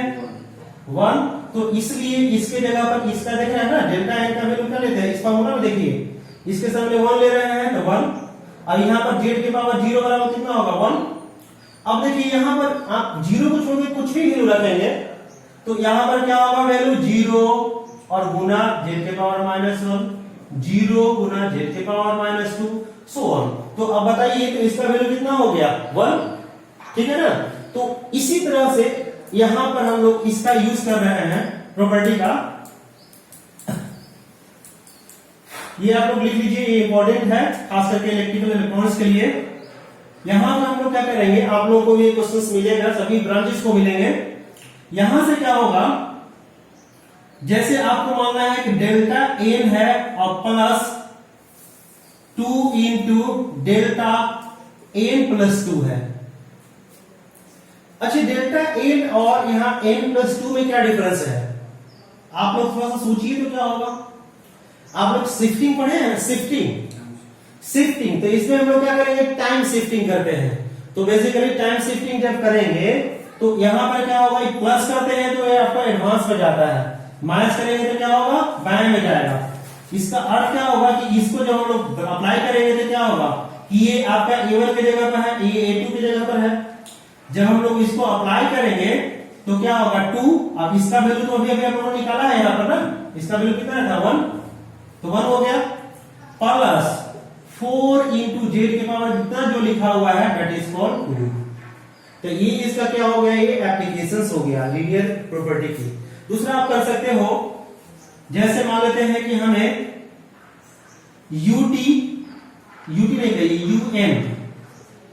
1। तो इसलिए इसके जगह पर इसका देख रहे हैं ना, डेल्टा एन का वैल्यू क्या लेते हैं, इस फॉर्मूला में देखिए, इसके सामने 1 ले रहे हैं तो 1, और यहां पर जेड के पावर 0 बराबर कितना होगा, 1। अब देखिए यहां पर आप 0 को छोड़ के कुछ भी वैल्यू रखेंगे तो यहां पर क्या होगा, वैल्यू 0 और गुना जेड के पावर -1, 0 गुना जेड के पावर -2 सो ऑन। तो अब बताइए तो इसका वैल्यू कितना हो गया, 1, ठीक है ना। तो इसी तरह से यहां पर हम लोग इसका यूज कर रहे हैं प्रॉपर्टी का, ये आप लोग लिख लीजिए, ये इंपॉर्टेंट है खास करके इलेक्ट्रिकल इलेक्ट्रॉनिक्स के लिए। यहां पर हम लोग क्या करेंगे, आप लोगों को ये क्वेश्चंस मिलेगा, सभी ब्रांचेस को मिलेंगे। यहां से क्या होगा, जैसे आपको मानना है कि डेल्टा एन है और plus 2 into delta n plus 2 है। अच्छा, डेल्टा n और यहां n प्लस 2 में क्या डिफरेंस है? आप लोग थोड़ा सा सोचिए तो क्या होगा। आप लोग शिफ्टिंग पढ़े हैं? शिफ्टिंग तो इसमें हम लोग क्या करेंगे, टाइम शिफ्टिंग करते हैं। तो बेसिकली टाइम शिफ्टिंग जब करेंगे तो यहां पर क्या होगा, प्लस करते हैं तो ये आपका एडवांस में जाता है, माइनस करेंगे तो क्या होगा, बाएं में जाएगा। इसका अर्थ क्या होगा कि इसको जब हम लोग अप्लाई करेंगे तो क्या होगा कि ये आपका A1 की जगह पर है, ये A2 की जगह पर है। जब हम लोग इसको अप्लाई करेंगे तो क्या होगा 2। अब इसका वैल्यू तो अभी हम लोगों ने निकाला है यहाँ पर ना, इसका वैल्यू कितना था 1, तो 1 हो गया, प्लस 4 इंटू जेड के पावर जितना जो लिखा हुआ है दैट इज कॉल्ड 2। तो ये इसका क्या हो गया, ये एप्लीकेशंस हो गया लीनियर प्रॉपर्टी की। दूसरा आप कर सकते हो, जैसे मान लेते हैं कि हमें ut नहीं कहिए un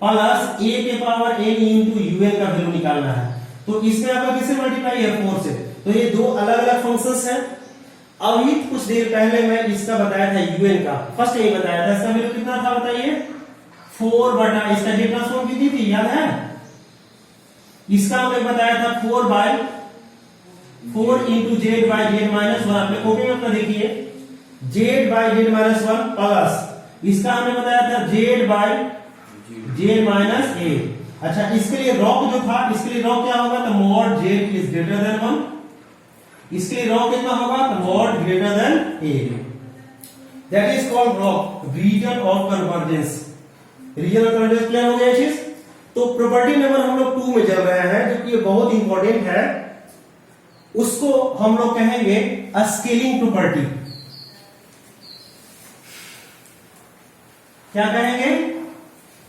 प्लस a के पावर n इंटू un का वैल्यू निकालना है। तो इसमें आपका किससे मल्टीप्लाई है, 4 से। तो ये दो अलग अलग फंक्शंस हैं। अभी कुछ देर पहले मैं इसका बताया था un का, फर्स्ट यही बताया था। इसका वैल्यू कितना था बताइए, 4 बटा इसका जेड ट्रांसफॉर्म कितनी थी याद है? इसका हमने बताया था 4 into Z by Z minus 1। आपने कॉपी में अपना देखिए, Z by Z minus 1 plus इसका हमने बताया था जेड बाई जेड माइनस ए। अच्छा, इसके लिए रॉक जो था, इसके लिए रॉक क्या होगा, तो mod Z is greater than 1। इसके लिए रॉक कितना होगा, तो mod greater than A. That is called ROC, region of convergence. Region of convergence clear हो गया चीज। तो प्रॉपर्टी नंबर हम लोग 2 में चल रहे हैं, जो कि बहुत इंपॉर्टेंट है। उसको हम लोग कहेंगे स्केलिंग प्रॉपर्टी। क्या कहेंगे,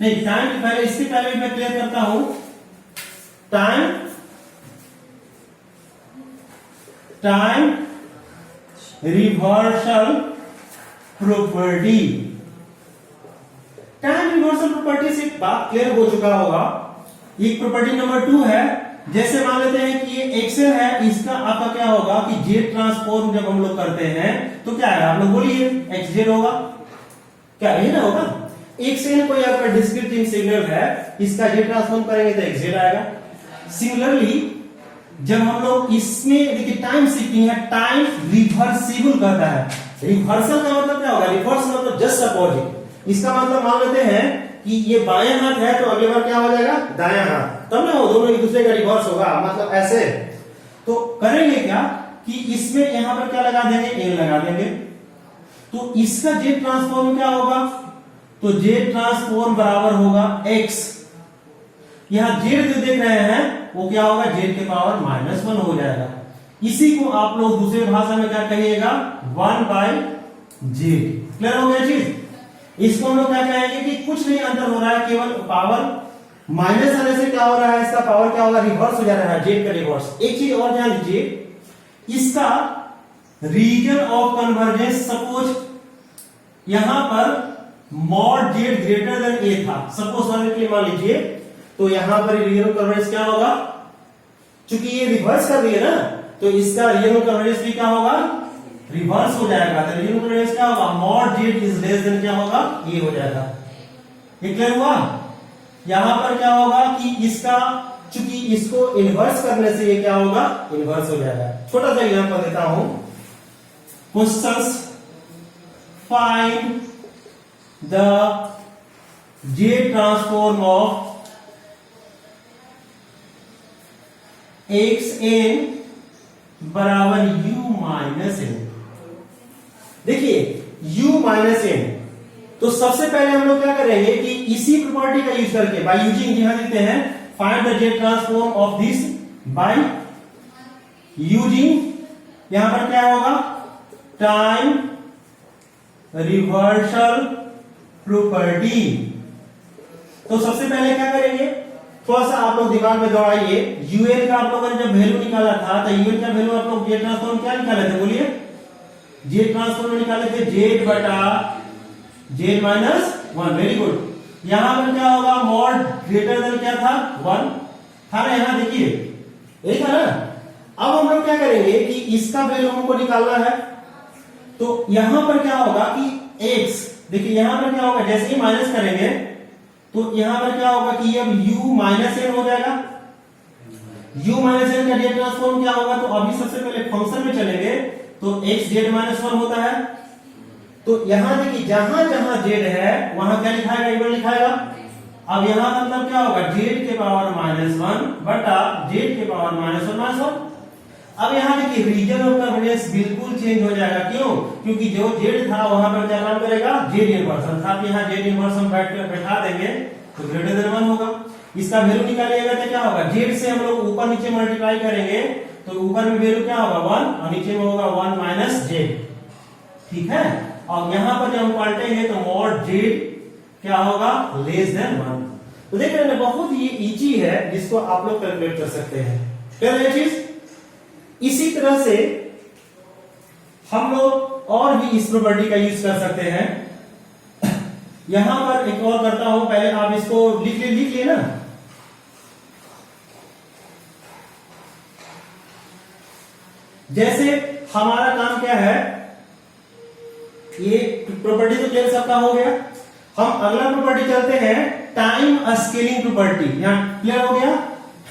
नहीं टाइम पहले, इससे पहले मैं क्लियर करता हूं। Time reversal property. Time reversal property से बात क्लियर हो चुका होगा। एक प्रॉपर्टी नंबर 2 है, जैसे मान लेते हैं कि ये एक्सेल है, इसका आपका क्या होगा कि जेड ट्रांसफॉर्म जब हम लोग करते हैं तो क्या है, आप लोग बोलिए, एक्स जेड होगा, क्या यही ना होगा। एक्सेल कोई आपका डिस्क्रिप्टिव सिग्नल है, इसका जेड ट्रांसफॉर्म करेंगे तो एक्स जेड आएगा। सिमिलरली जब हम लोग इसमें देखिए टाइम शिफ्टिंग है, टाइम रिवर्सिबल करता है। रिवर्सल का मतलब क्या होगा, रिवर्स मतलब जस्ट अपोजिट। इसका मतलब मान लेते हैं कि ये बायां हाथ है तो अगली बार क्या हो जाएगा, दायां हाथ, तब ना वो दोनों एक दूसरे का रिवर्स होगा, मतलब ऐसे। तो करेंगे क्या कि इसमें यहां पर क्या लगा देंगे, एन लगा देंगे। तो इसका जेड ट्रांसफॉर्म क्या होगा, तो जेड ट्रांसफॉर्म बराबर होगा x। यहां जेड जो देख रहे हैं वो क्या होगा, जेड के पावर -1 हो जाएगा। इसी को आप लोग दूसरे भाषा में क्या कहिएगा, 1/z। क्लियर हो गया चीज। इसको हम लोग क्या कहेंगे कि कुछ नहीं अंतर हो रहा है, केवल पावर माइनस आने से क्या हो रहा है, इसका पावर क्या होगा, रिवर्स हो जा रहा है, जेड का रिवर्स। एक चीज और ध्यान दीजिए, इसका रीजन ऑफ कन्वर्जेंस, सपोज यहां पर मॉड जेड ग्रेटर देन ए था, सपोज मान लीजिए, तो यहां पर रीजन ऑफ कन्वर्जेंस क्या होगा, चूंकि ये रिवर्स कर दिए ना, तो इसका रीजन ऑफ कन्वर्जेंस भी क्या होगा, रिवर्स हो जाएगा। तो रीजन ऑफ कन्वर्जेंस क्या होगा, mod Z is less than क्या होगा, ये हो जाएगा। ये क्लियर हुआ। यहां पर क्या होगा कि इसका, चूंकि इसको इन्वर्स करने से ये क्या होगा, इन्वर्स हो जाएगा। छोटा सा एग्जांपल देता हूं, questions find the Z transform of X N बराबर u माइनस एन। देखिए u माइनस एन, तो सबसे पहले हम लोग क्या करेंगे कि इसी प्रॉपर्टी का यूज करके, बाय यूजिंग, यहां लिखते हैं find the Z transform of this by using, यहां पर क्या होगा, टाइम रिवर्सल प्रॉपर्टी। तो सबसे पहले क्या करेंगे, थोड़ा सा आप लोग दिमाग में दौड़ाइए, यूएन का आप लोगों ने जब वैल्यू निकाला था तो यूएन का वैल्यू आप लोग जेड ट्रांसफॉर्म क्या निकाले थे, बोलिए, जेड ट्रांसफॉर्म निकाले थे जेड बटा जेड माइनस 1। Very good. यहां पर क्या होगा, मॉड ग्रेटर देन क्या था, 1 था ना, यहां देखिए यही था ना। अब हम लोग क्या करेंगे कि इसका वैल्यू हमको निकालना है, तो यहां पर क्या होगा कि x देखिए यहां पर क्या होगा, जैसे ही माइनस करेंगे तो यहां पर क्या होगा कि अब u माइनस एन हो जाएगा। u माइनस एन का जेड ट्रांसफॉर्म क्या होगा, तो अभी सबसे पहले फंक्शन में चलेंगे तो x जेड माइनस वन होता है। तो यहां देखिए जहां जहां जेड है वहां क्या लिखाएगा, इवन लिखाएगा। अब यहां मतलब क्या होगा, जेड के पावर माइनस वन बटा जेड के power minus one minus one. अब यहाँ देखिए रीजन ऑफ कन्वर्जेंस बिल्कुल चेंज हो जाएगा, क्यों, क्योंकि जो जेड था वहां पर क्या काम करेगा, जेड इनवर्स, अर्थात यहाँ जेड इनवर्स हम बैठा देंगे तो ग्रेटर देन 1 होगा। इसका वैल्यू निकालिएगा तो क्या होगा, जेड से हम लोग ऊपर नीचे मल्टीप्लाई करेंगे तो ऊपर में वैल्यू क्या होगा 1 और नीचे में होगा 1 माइनस जेड, ठीक है। और यहाँ पर जब हम पलटेंगे तो मॉड जेड क्या होगा, लेस देन 1। तो देख रहे हैं बहुत ही इजी है जिसको आप लोग कैलकुलेट कर सकते हैं। क्लियर है चीज। इसी तरह से हम लोग और भी इस प्रॉपर्टी का यूज कर सकते हैं। यहां पर एक और करता हूं, पहले आप इसको लिख लिए ना। जैसे हमारा काम क्या है, ये प्रॉपर्टी तो क्लियर सबका हो गया। हम अगला प्रॉपर्टी चलते हैं, टाइम स्केलिंग प्रॉपर्टी। यहां क्लियर हो गया।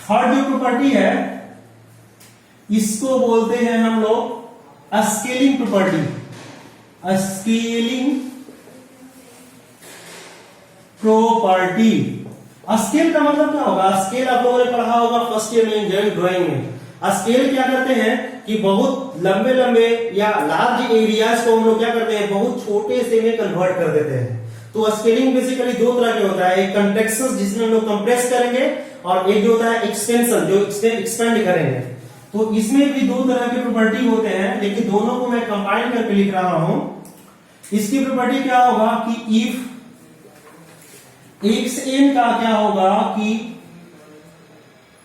थर्ड जो प्रॉपर्टी है इसको बोलते हैं हम लोग scaling property. Scaling property, scale का मतलब क्या होगा, स्केल आप लोगों ने पढ़ा होगा फर्स्ट ईयर में इंजीनियरिंग ड्राइंग में। स्केल क्या करते हैं कि बहुत लंबे लंबे या लार्ज एरियाज को हम लोग क्या करते हैं, बहुत छोटे से में कन्वर्ट कर देते हैं। तो स्केलिंग बेसिकली दो तरह के होता है, एक कंट्रैक्शन जिसमें हम लोग कंप्रेस करेंगे और एक जो होता है एक्सटेंशन जो एक्सपेंड करेंगे। तो इसमें भी दो तरह के प्रॉपर्टी होते हैं, लेकिन दोनों को मैं कंबाइन करके लिख रहा हूं। इसकी प्रॉपर्टी क्या होगा कि इफ xn का क्या होगा कि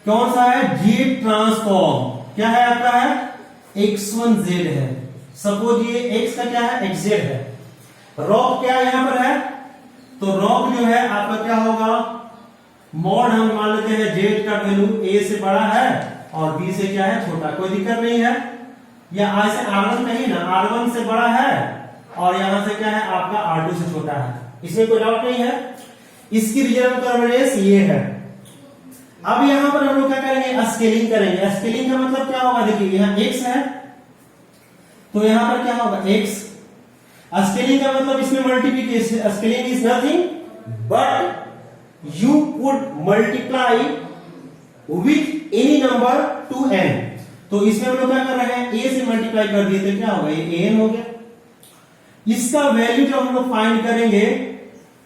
कौन सा है, जेड ट्रांसफॉर्म क्या है आपका है, x1z है। सपोज ये x का क्या है, xz है। रॉक क्या यहां पर है, तो रॉक जो है आपका क्या होगा, मॉड हम मान लेते हैं जेड का वैल्यू a से बड़ा है और b से क्या है छोटा, कोई दिक्कत नहीं है। या ऐसे r1 कहीं ना, r1 से बड़ा है और यहां से क्या है आपका r2 से छोटा है, इसमें कोई डाउट नहीं है। इसकी रिजर्व कन्वर्जेंस ये है। अब यहां पर हम लोग क्या करेंगे, स्केलिंग करेंगे। स्केलिंग का मतलब क्या होगा, देखिए यहां x है तो यहां पर क्या होगा x। स्केलिंग का मतलब इसमें multiplication, scaling is nothing but you would multiply with any number two n। तो इसमें हम लोग क्या कर रहे हैं, a से मल्टीप्लाई कर दिए तो क्या होगा, ये an हो गया। इसका वैल्यू जो हम लोग फाइंड करेंगे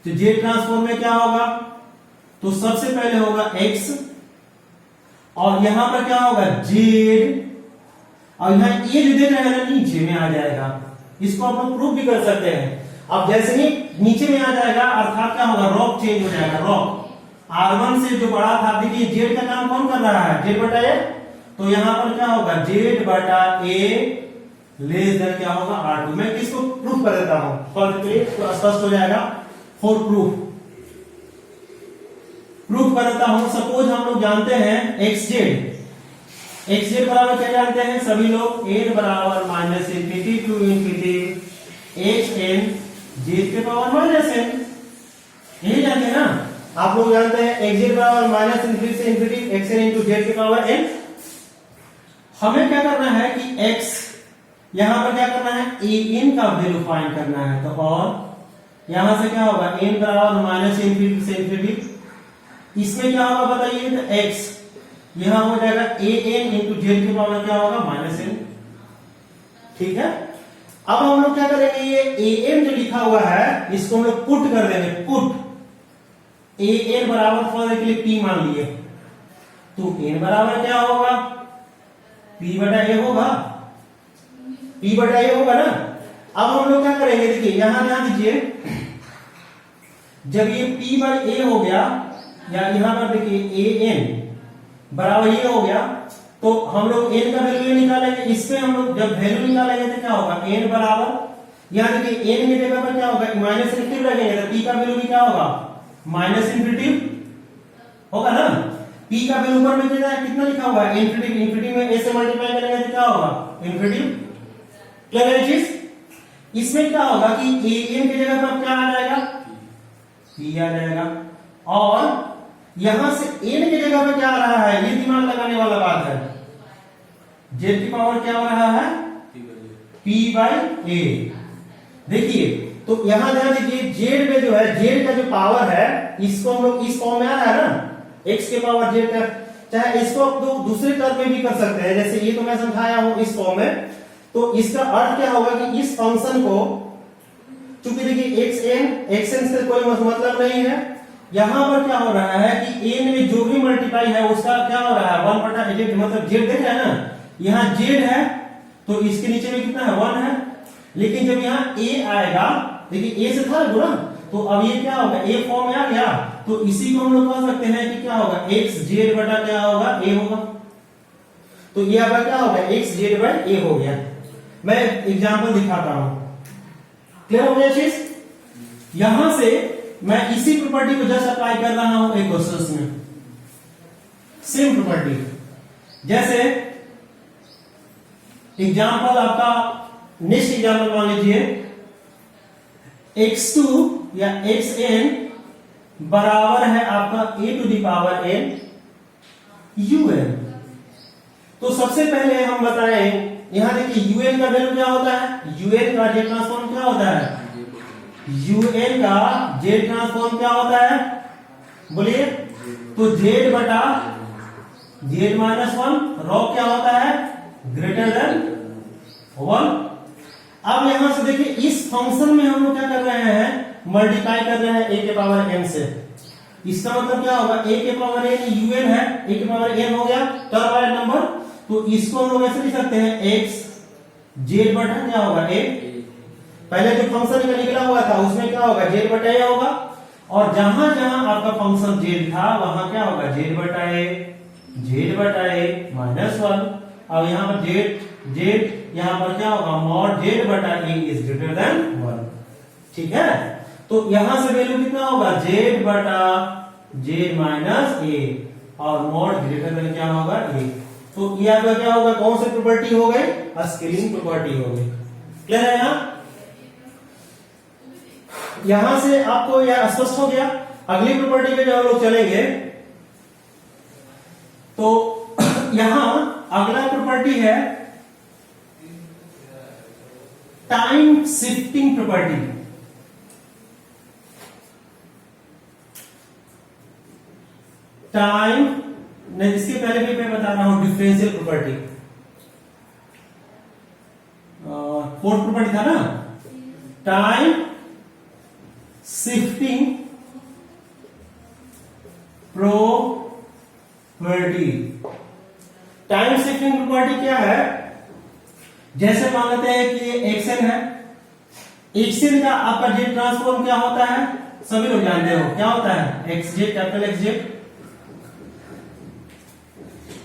तो जेड ट्रांसफॉर्म में क्या होगा, तो सबसे पहले होगा x और यहां पर क्या होगा जेड, और यहां ये जो देख रहे हैं ना नीचे में आ जाएगा। इसको आप लोग प्रूफ भी कर सकते हैं। अब जैसे ही नीचे में आ जाएगा अर्थात क्या होगा, रॉक चेंज हो जाएगा। रॉक r1 से जो बड़ा था, देखिए जेड का काम कौन कर रहा है, जेड बटा a। तो यहां पर क्या होगा, जेड बटा a लेस देन क्या होगा r2। मैं किसको प्रूफ कर देता हूं फॉर तो स्पष्ट हो जाएगा। फॉर प्रूफ करता हूं। सपोज हम लोग जानते हैं xz बराबर क्या जानते हैं सभी लोग, n बराबर minus infinity to infinity xn Z के पावर माइनस n, यही जानते हैं ना आप लोग, जानते हैं xz बराबर माइनस इंफिनिटी से इंफिनिटी xn इंटू जेड के पावर n। हमें क्या करना है कि x यहां पर क्या करना है, an का वैल्यू फाइंड करना है। तो और यहां से क्या होगा, n बराबर माइनस इंफिनिटी से इंफिनिटी, इसमें क्या होगा बताइए, तो x यहां हो जाएगा an इंटू जेड के पावर क्या होगा माइनस n, ठीक है। अब हम लोग क्या करेंगे, ये an जो लिखा हुआ है इसको हम लोग पुट कर देंगे। पुट an बराबर फॉर के लिए p मान लिए, तो n बराबर क्या होगा, p बटा a होगा, p बटा a होगा ना। अब हम लोग क्या करेंगे, देखिए यहां ध्यान दीजिए, जब ये p बाई a हो गया या यहां पर देखिए an बराबर ये हो गया, तो हम लोग n का वैल्यू निकालेंगे। इसमें हम लोग जब वैल्यू निकालेंगे तो क्या होगा, n बराबर यहां देखिए n की जगह पर क्या होगा माइनस इंफिनिटी लगेंगे, तो p का वैल्यू भी क्या होगा माइनस इंफिनिटी होगा ना। p का वैल्यू ऊपर में कितना लिखा हुआ है इंफिनिटी, इंफिनिटी में a से मल्टीप्लाई करेंगे तो क्या होगा इंफिनिटी। क्लियर है चीज। इसमें क्या होगा कि एन की जगह पर क्या आ जाएगा, पी आ जाएगा, और यहां से एन की जगह पर क्या आ रहा है, ये दिमाग लगाने वाला बात है, जेड की पावर क्या हो रहा है, P बाई ए। देखिए तो यहां ध्यान दीजिए, जेड में जो है, जेड का जो पावर है, इसको हम लोग इस फॉर्म में आ रहा है ना, x के पावर जेड का, चाहे इसको आप दूसरे टर्म में भी कर सकते हैं, जैसे ये तो मैं समझाया हूं इस फॉर्म में। तो इसका अर्थ क्या होगा कि इस फंक्शन को, चूंकि देखिए xn से कोई मतलब नहीं है, यहां पर क्या हो रहा है कि n में जो भी मल्टीप्लाई है उसका क्या हो रहा है 1/z, मतलब z देख रहे हैं ना, यहां z है तो इसके नीचे में कितना है 1 है, लेकिन जब यहाँ a आएगा, देखिए a से था गुणा, तो अब ये क्या होगा, a फॉर्म में आ गया, तो इसी को हम लोग कह सकते हैं कि क्या होगा, xz बटा क्या होगा, a होगा। तो ये अब क्या होगा, xz बाई a हो गया। मैं एग्जांपल दिखाता हूं, क्लियर हो गया चीज। यहां से मैं इसी प्रॉपर्टी को जस्ट अप्लाई कर रहा हूं एक क्वेश्चन में, सेम प्रॉपर्टी। जैसे एग्जांपल आपका नेक्स्ट एग्जांपल मान लीजिए, x2 या xn बराबर है आपका a to the power n un। तो सबसे पहले हम बताएं, यहां देखिए un का वैल्यू क्या होता है, un का जेड ट्रांसफॉर्म क्या होता है, un का जेड ट्रांसफॉर्म क्या होता है, बोलिए। तो z बटा z माइनस 1 रॉ क्या होता है, ग्रेटर देन 1। अब यहां से देखिए इस फंक्शन में हम लोग क्या कर रहे हैं, मल्टीप्लाई कर रहे हैं a के पावर n से। इसका मतलब क्या होगा, a के पावर n un है, a के पावर n हो गया टर्म वाला नंबर, तो इसको हम लोग ऐसे लिख सकते हैं x z बटा क्या होगा a। पहले जो फंक्शन का निकला हुआ था उसमें क्या होगा, z बटा a होगा, और जहां जहां आपका फंक्शन z था वहां क्या होगा, z बटा a माइनस 1। अब यहां पर z यहां पर क्या होगा, मॉड z बटा a इज ग्रेटर देन 1, ठीक है। तो यहां से वैल्यू कितना होगा, z बटा z माइनस a, और मॉड ग्रेटर देन क्या होगा a। तो ये आपका क्या होगा, कौन सी प्रॉपर्टी हो गई, स्केलिंग प्रॉपर्टी हो गई। क्लियर है यहां से आपको यह स्पष्ट हो गया। अगली प्रॉपर्टी पे जब हम लोग चलेंगे तो यहां अगला प्रॉपर्टी है टाइम शिफ्टिंग प्रॉपर्टी। टाइम नहीं, इसके पहले भी मैं बता रहा हूं डिफरेंशियल प्रॉपर्टी, फोर्थ प्रॉपर्टी था ना, time shifting property. Time shifting property क्या है, जैसे मान लेते हैं कि ये एक्सन है, एक्सन का आपका जेड ट्रांसफॉर्म क्या होता है, सभी लोग जानते हो क्या होता है, x Z, capital x Z.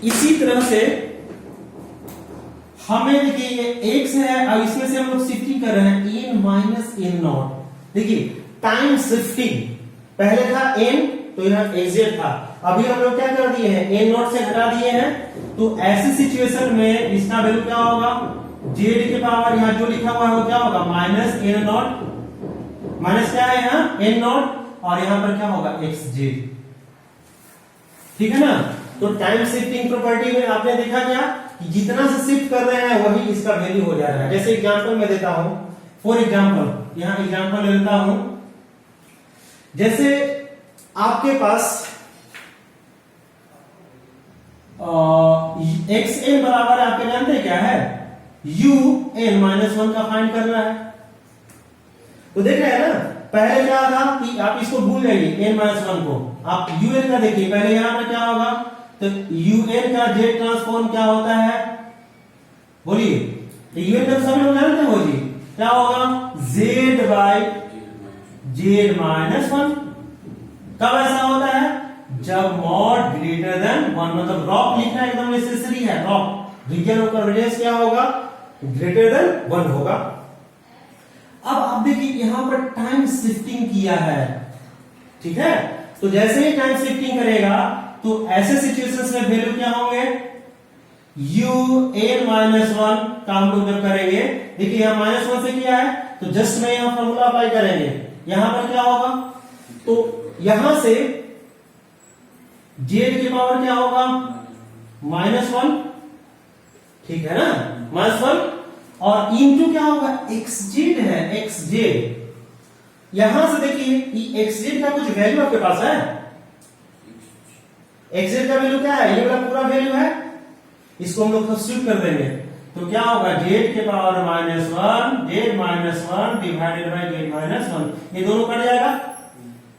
इसी तरह से हमें देखिए ये एक्स है, अब इसमें से हम लोग शिफ्टिंग कर रहे हैं n माइनस n नॉट। देखिए टाइम शिफ्टिंग, पहले था n तो यहां एग्जेट था, अभी हम लोग क्या कर दिए हैं, n नॉट से घटा दिए हैं। तो ऐसी सिचुएशन में इसका वैल्यू क्या होगा, z के पावर यहां जो लिखा हुआ है वो क्या होगा, माइनस n नॉट, माइनस क्या है यहां n नॉट, और यहां पर क्या होगा xz, ठीक है ना। तो टाइम शिफ्टिंग प्रॉपर्टी में आपने देखा क्या कि जितना से शिफ्ट कर रहे हैं वही इसका वैल्यू हो जा रहा है। जैसे एग्जांपल मैं देता हूं, फॉर एग्जांपल यहां एग्जांपल लेता हूं, जैसे आपके पास xn बराबर आपके जानते हैं क्या है, un माइनस 1 का फाइंड करना है। तो देख रहे हैं ना, पहले क्या था कि आप इसको भूल जाइए n माइनस 1 को, आप un का देखिए, पहले यहां पर क्या होगा, तो un का जेड ट्रांसफॉर्म क्या होता है, बोलिए, un का सभी लोग जानते हैं जी, क्या होगा, z बाई जेड माइनस 1। कब ऐसा होता है, जब मॉड ग्रेटर देन 1, मतलब रॉक लिखना एकदम नेसेसरी है, रॉक रीजन ऑफ कन्वर्जेंस क्या होगा, ग्रेटर देन 1 होगा। अब आप देखिए यहां पर टाइम शिफ्टिंग किया है, ठीक है। तो जैसे ही टाइम शिफ्टिंग करेगा तो ऐसे सिचुएशंस में वैल्यू क्या होंगे, un माइनस 1 का हम लोग जब करेंगे, देखिए यहां माइनस 1 से किया है तो जस्ट में यहां फॉर्मूला अप्लाई करेंगे, यहां पर क्या होगा, तो यहां से जेड की पावर क्या होगा, -1, ठीक है ना, -1, और इनटू क्या होगा, xz है, xz, यहां से देखिए xz का कुछ वैल्यू आपके पास है, xz का वैल्यू क्या है, ये वाला पूरा वैल्यू है, इसको हम लोग सब्स्टिट्यूट कर देंगे, तो क्या होगा, z के power -1, z-1 divided by z-1, ये दोनों कट जाएगा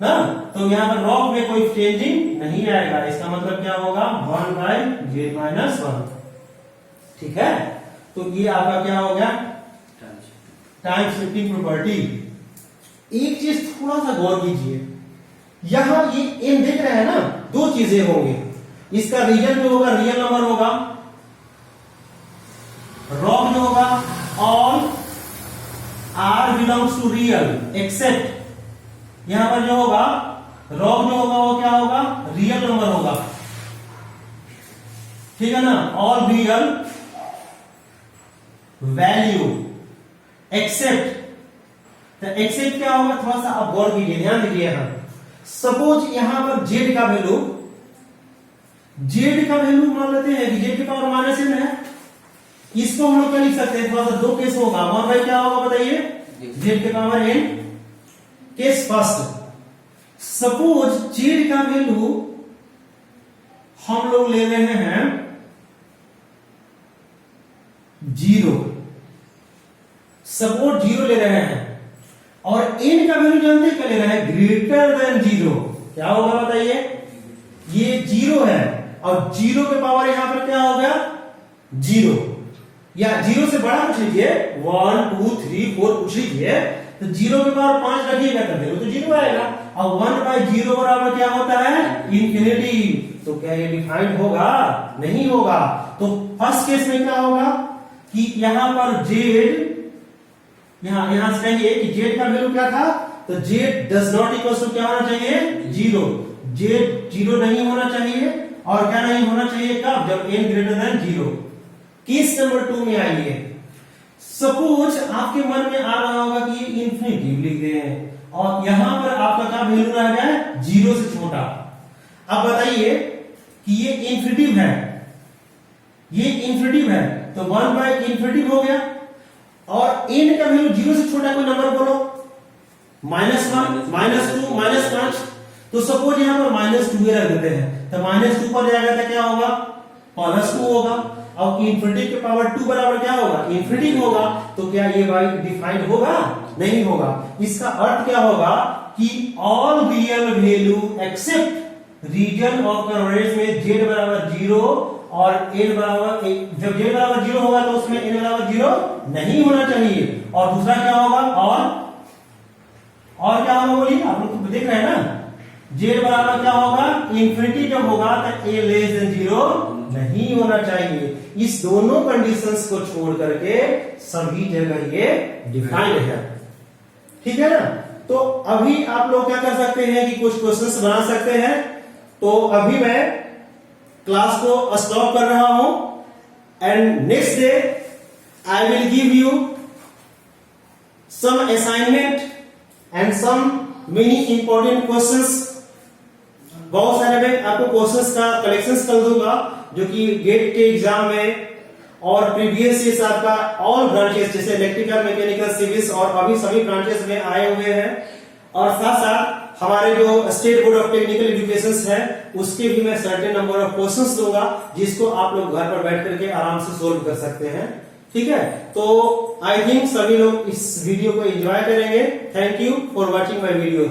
ना, तो यहां पर लॉग में कोई चेंजिंग नहीं आएगा, इसका मतलब क्या होगा, 1/z-1, ठीक है, तो ये आपका क्या हो गया, टाइम शिफ्टिंग प्रॉपर्टी। एक चीज थोड़ा सा गौर कीजिए, यहां ये n देख रहे हैं ना, दो चीजें होंगी, इसका रीजन जो होगा रियल नंबर होगा, लॉग जो होगा all r belongs to real except, यहां पर जो होगा लॉग जो होगा वो क्या होगा, रियल नंबर होगा, ठीक है ना, ऑल रियल वैल्यू एक्सेप्ट, तो एक्सेप्ट क्या होगा, थोड़ा सा आप गौर कीजिए, ध्यान दीजिए, यहां सपोज यहां पर जेड का वैल्यू मान लेते हैं कि जेड की पावर -n है, इसको हम लोग क्या लिख सकते हैं, थोड़ा सा दो केस होगा, 1 क्या होगा बताइए, जेड की power n, case first, suppose Z का वैल्यू हम लोग ले रहे हैं 0, सपोज 0 ले रहे हैं, और n का वैल्यू जानते क्या ले रहे हैं, ग्रेटर देन 0, क्या होगा बताइए, ये 0 है, और 0 के पावर यहां पर क्या हो गया, 0, या 0 से बड़ा कुछ लीजिए, 1 2 3 4 कुछ लीजिए, तो 0 के पावर 5 रखिएगा तो 0 आएगा, और 1/0 बराबर क्या होता है, इंफिनिटी, तो क्या ये डिफाइंड होगा, नहीं होगा, तो फर्स्ट केस में क्या होगा कि यहां पर जेड, यहां से कहिए कि जेड का वैल्यू क्या था, तो Z does not equal to क्या होना चाहिए, 0, जेड 0 नहीं होना चाहिए, और क्या नहीं होना चाहिए, कब, जब n greater than 0। Case number 2 में आइए, सपोज आपके मन में आ रहा होगा कि ये इंफिनिटिव लिख दे हैं, और यहां पर आपका क्या वैल्यू रह गया है, 0 से छोटा, अब बताइए कि ये इंफिनिटिव है, तो 1/इंफिनिटिव हो गया, और n का वैल्यू 0 से छोटा कोई नंबर बोलो, -1 -2 -5, तो सपोज यहां पर -2 रख देते हैं, तो -2 पर जाएगा तो क्या होगा, +2 होगा, और इंफिनिटी के पावर 2 बराबर क्या होगा, इंफिनिटी होगा, तो क्या ये वाई डिफाइंड होगा, नहीं होगा, इसका अर्थ क्या होगा कि all real value except region of convergence में z बराबर 0 और n बराबर, जब z बराबर 0 होगा तो उसमें n बराबर 0 नहीं होना चाहिए, और दूसरा क्या होगा, और क्या होगा बोलिए, आप लोग तो देख रहे हैं ना, z बराबर क्या होगा, इंफिनिटी जब होगा तो a लेस देन 0 नहीं होना चाहिए, इस दोनों कंडीशंस को छोड़ करके सभी जगह ये डिफाइंड है, ठीक है ना, तो अभी आप लोग क्या कर सकते हैं कि कुछ क्वेश्चंस बना सकते हैं, तो अभी मैं क्लास को स्टॉप कर रहा हूं, and next day I will give you some assignment and some many important questions, बहुत सारे मैं आपको क्वेश्चंस का कलेक्शंस कर दूंगा जो कि गेट के एग्जाम में और प्रीवियस ईयर आपका ऑल ब्रांचेस जैसे इलेक्ट्रिकल, मैकेनिकल, सिविल्स और अभी सभी ब्रांचेस में आए हुए हैं, और साथ साथ हमारे जो state board of technical education है उसके भी मैं सर्टेन नंबर ऑफ क्वेश्चंस दूंगा, जिसको आप लोग घर पर बैठ करके आराम से सोल्व कर सकते हैं, ठीक है, तो आई थिंक सभी लोग इस वीडियो को एंजॉय करेंगे। Thank you for watching my video.